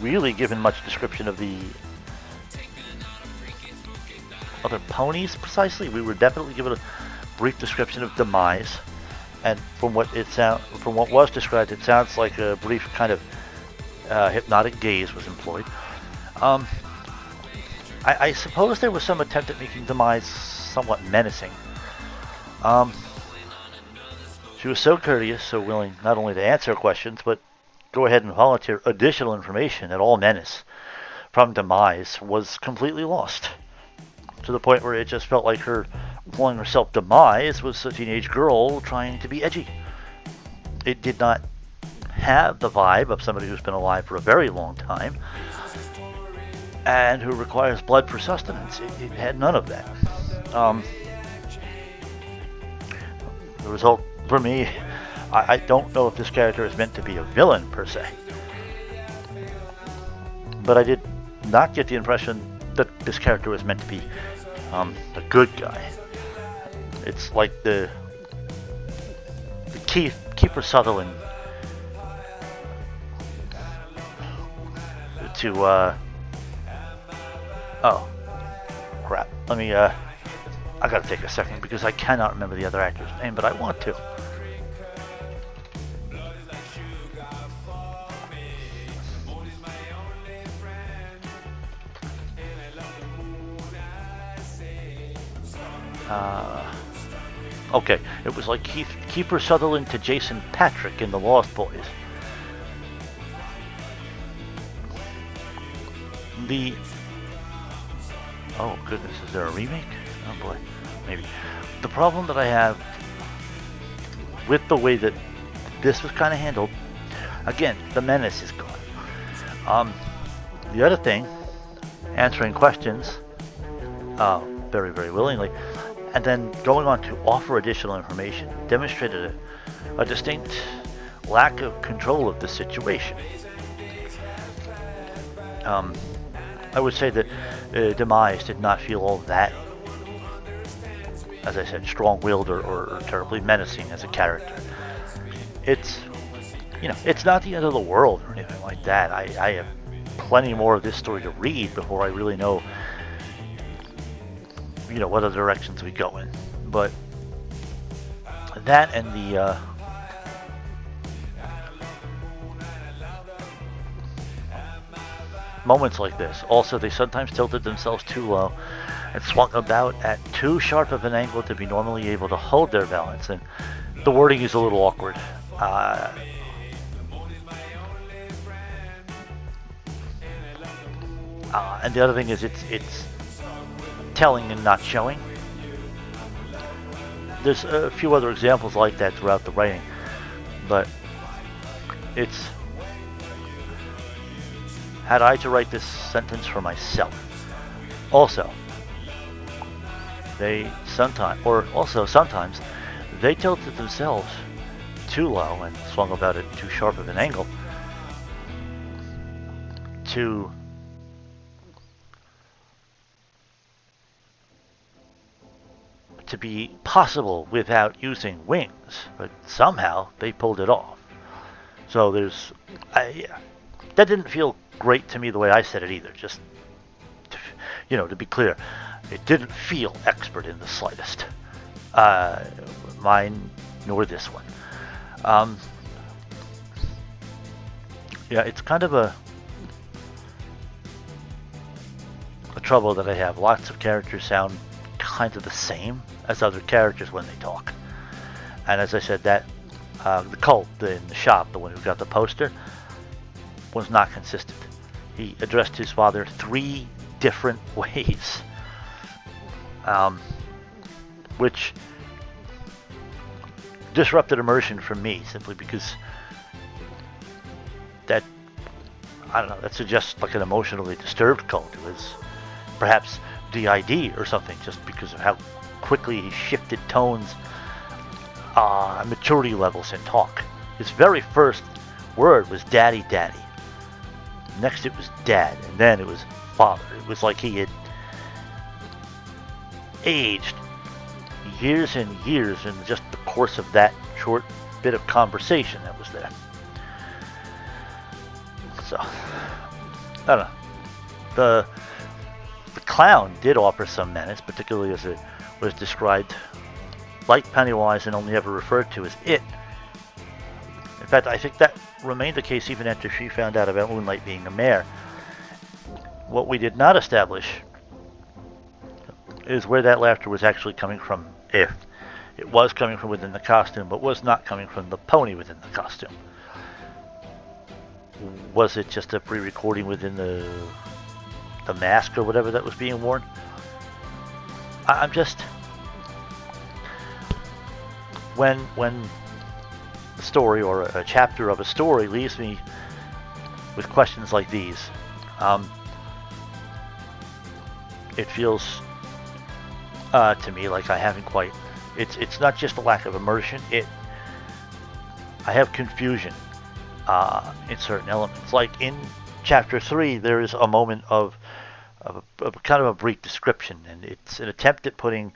really given much description of the other ponies precisely. We were definitely given a brief description of Demise, and from what was described, it sounds like a brief kind of hypnotic gaze was employed. I suppose there was some attempt at making Demise somewhat menacing. She was so courteous, so willing not only to answer questions, but go ahead and volunteer additional information that all menace from Demise was completely lost. To the point where it just felt like her calling herself Demise was a teenage girl trying to be edgy. It did not have the vibe of somebody who's been alive for a very long time and who requires blood for sustenance. It had none of that. The result for me, I don't know if this character is meant to be a villain per se, but I did not get the impression that this character was meant to be a good guy. It's like the Kiefer Sutherland to oh crap, let me I gotta take a second because I cannot remember the other actor's name, but I want to. Okay, it was like Kiefer Sutherland to Jason Patrick in The Lost Boys. Oh goodness, is there a remake? Oh boy, maybe. The problem that I have with the way that this was kind of handled, again, the menace is gone. The other thing, answering questions very, very willingly, and then going on to offer additional information demonstrated a distinct lack of control of the situation. I would say that Demise did not feel all that, as I said, strong-willed or terribly menacing as a character. It's, it's not the end of the world or anything like that. I have plenty more of this story to read before I really know, what other directions we go in. But that and the moments like this. Also, they sometimes tilted themselves too low and swung about at too sharp of an angle to be normally able to hold their balance. And the wording is a little awkward. And the other thing is it's telling and not showing. There's a few other examples like that throughout the writing, but it's, had I to write this sentence for myself. Also, sometimes they tilted themselves too low and swung about at too sharp of an angle to be possible without using wings, but somehow they pulled it off. So that didn't feel great to me the way I said it either. Just to be clear, it didn't feel expert in the slightest. Mine nor this one. It's kind of a trouble that I have. Lots of characters sound kind of the same as other characters when they talk. And as I said, that the cult in the shop, the one who got the poster, was not consistent. He addressed his father 3 different ways, which disrupted immersion for me, simply because that, I don't know, that suggests like an emotionally disturbed cult. It was perhaps DID or something, just because of how quickly he shifted tones, maturity levels in talk. His very first word was daddy, daddy. Next it was dad, and then it was father. It was like he had aged years and years in just the course of that short bit of conversation that was there. So, I don't know. The clown did offer some menace, particularly as it was described like Pennywise and only ever referred to as it. In fact, I think that remained the case even after she found out about Moonlight being a mare. What we did not establish is where that laughter was actually coming from, if it was coming from within the costume, but was not coming from the pony within the costume. Was it just a pre-recording within the mask or whatever that was being worn? I'm just... When a story or a chapter of a story leaves me with questions like these, it feels to me like I haven't quite... It's not just a lack of immersion. I have confusion in certain elements. Like in chapter 3, there is a moment of kind of a brief description, and it's an attempt at putting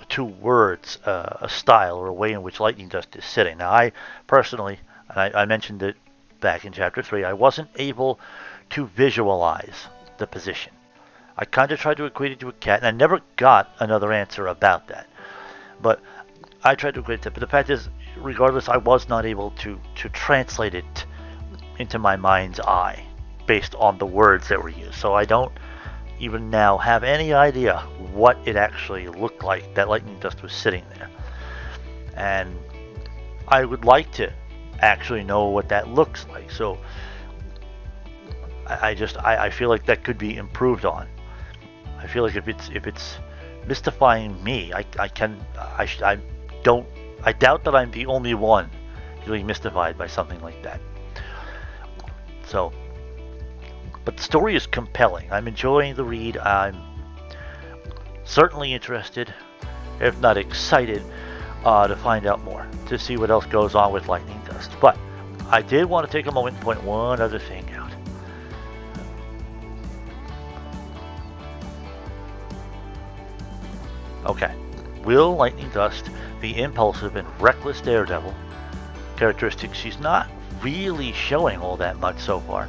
2 words, a style or a way in which Lightning Dust is sitting. Now, I personally, and I mentioned it back in chapter 3, I wasn't able to visualize the position. I kind of tried to equate it to a cat, and I never got another answer about that. But I tried to equate it, but the fact is, regardless, I was not able to translate it into my mind's eye based on the words that were used. So I don't even now have any idea what it actually looked like that Lightning Dust was sitting there. And I would like to actually know what that looks like. So I feel like that could be improved on. I feel like if it's mystifying me, I doubt that I'm the only one feeling mystified by something like that. So, but the story is compelling. I'm enjoying the read. I'm certainly interested, if not excited, to find out more, to see what else goes on with Lightning Dust. But I did want to take a moment and point one other thing out. Okay, will Lightning Dust, the impulsive and reckless daredevil, characteristics she's not really showing all that much so far,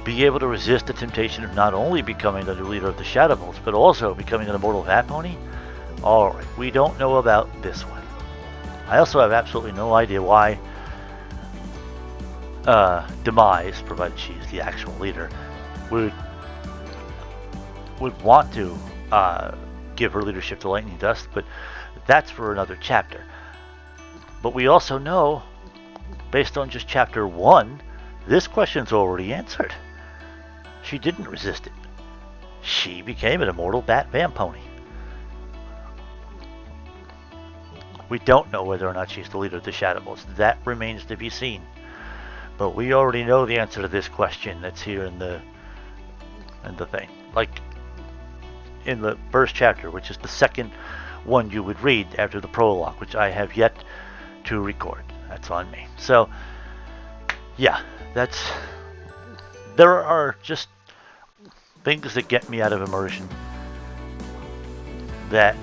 be able to resist the temptation of not only becoming the new leader of the Shadow Bolts, but also becoming an immortal Vat Pony? Alright, we don't know about this one. I also have absolutely no idea why Demise, provided she's the actual leader, would want to give her leadership to Lightning Dust, but that's for another chapter. But we also know, based on just chapter 1, this question's already answered. She didn't resist it. She became an immortal Bat Vampony. We don't know whether or not she's the leader of the Shadow Bolts. That remains to be seen. But we already know the answer to this question that's here in the thing. Like in the first chapter, which is the second one you would read after the prologue, which I have yet to record. That's on me. So, yeah, there are just things that get me out of immersion that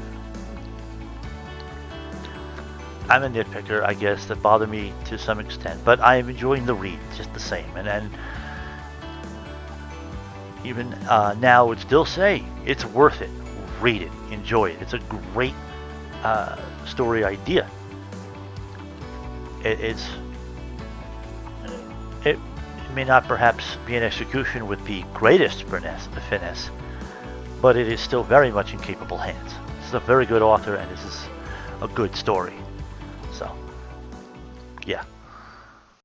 I'm a nitpicker, I guess, that bother me to some extent, but I am enjoying the read just the same. And even now, I would still say it's worth it. Read it, enjoy it. It's a great story idea. It may not perhaps be an execution with the greatest finesse, but it is still very much in capable hands. This is a very good author, and this is a good story. Yeah.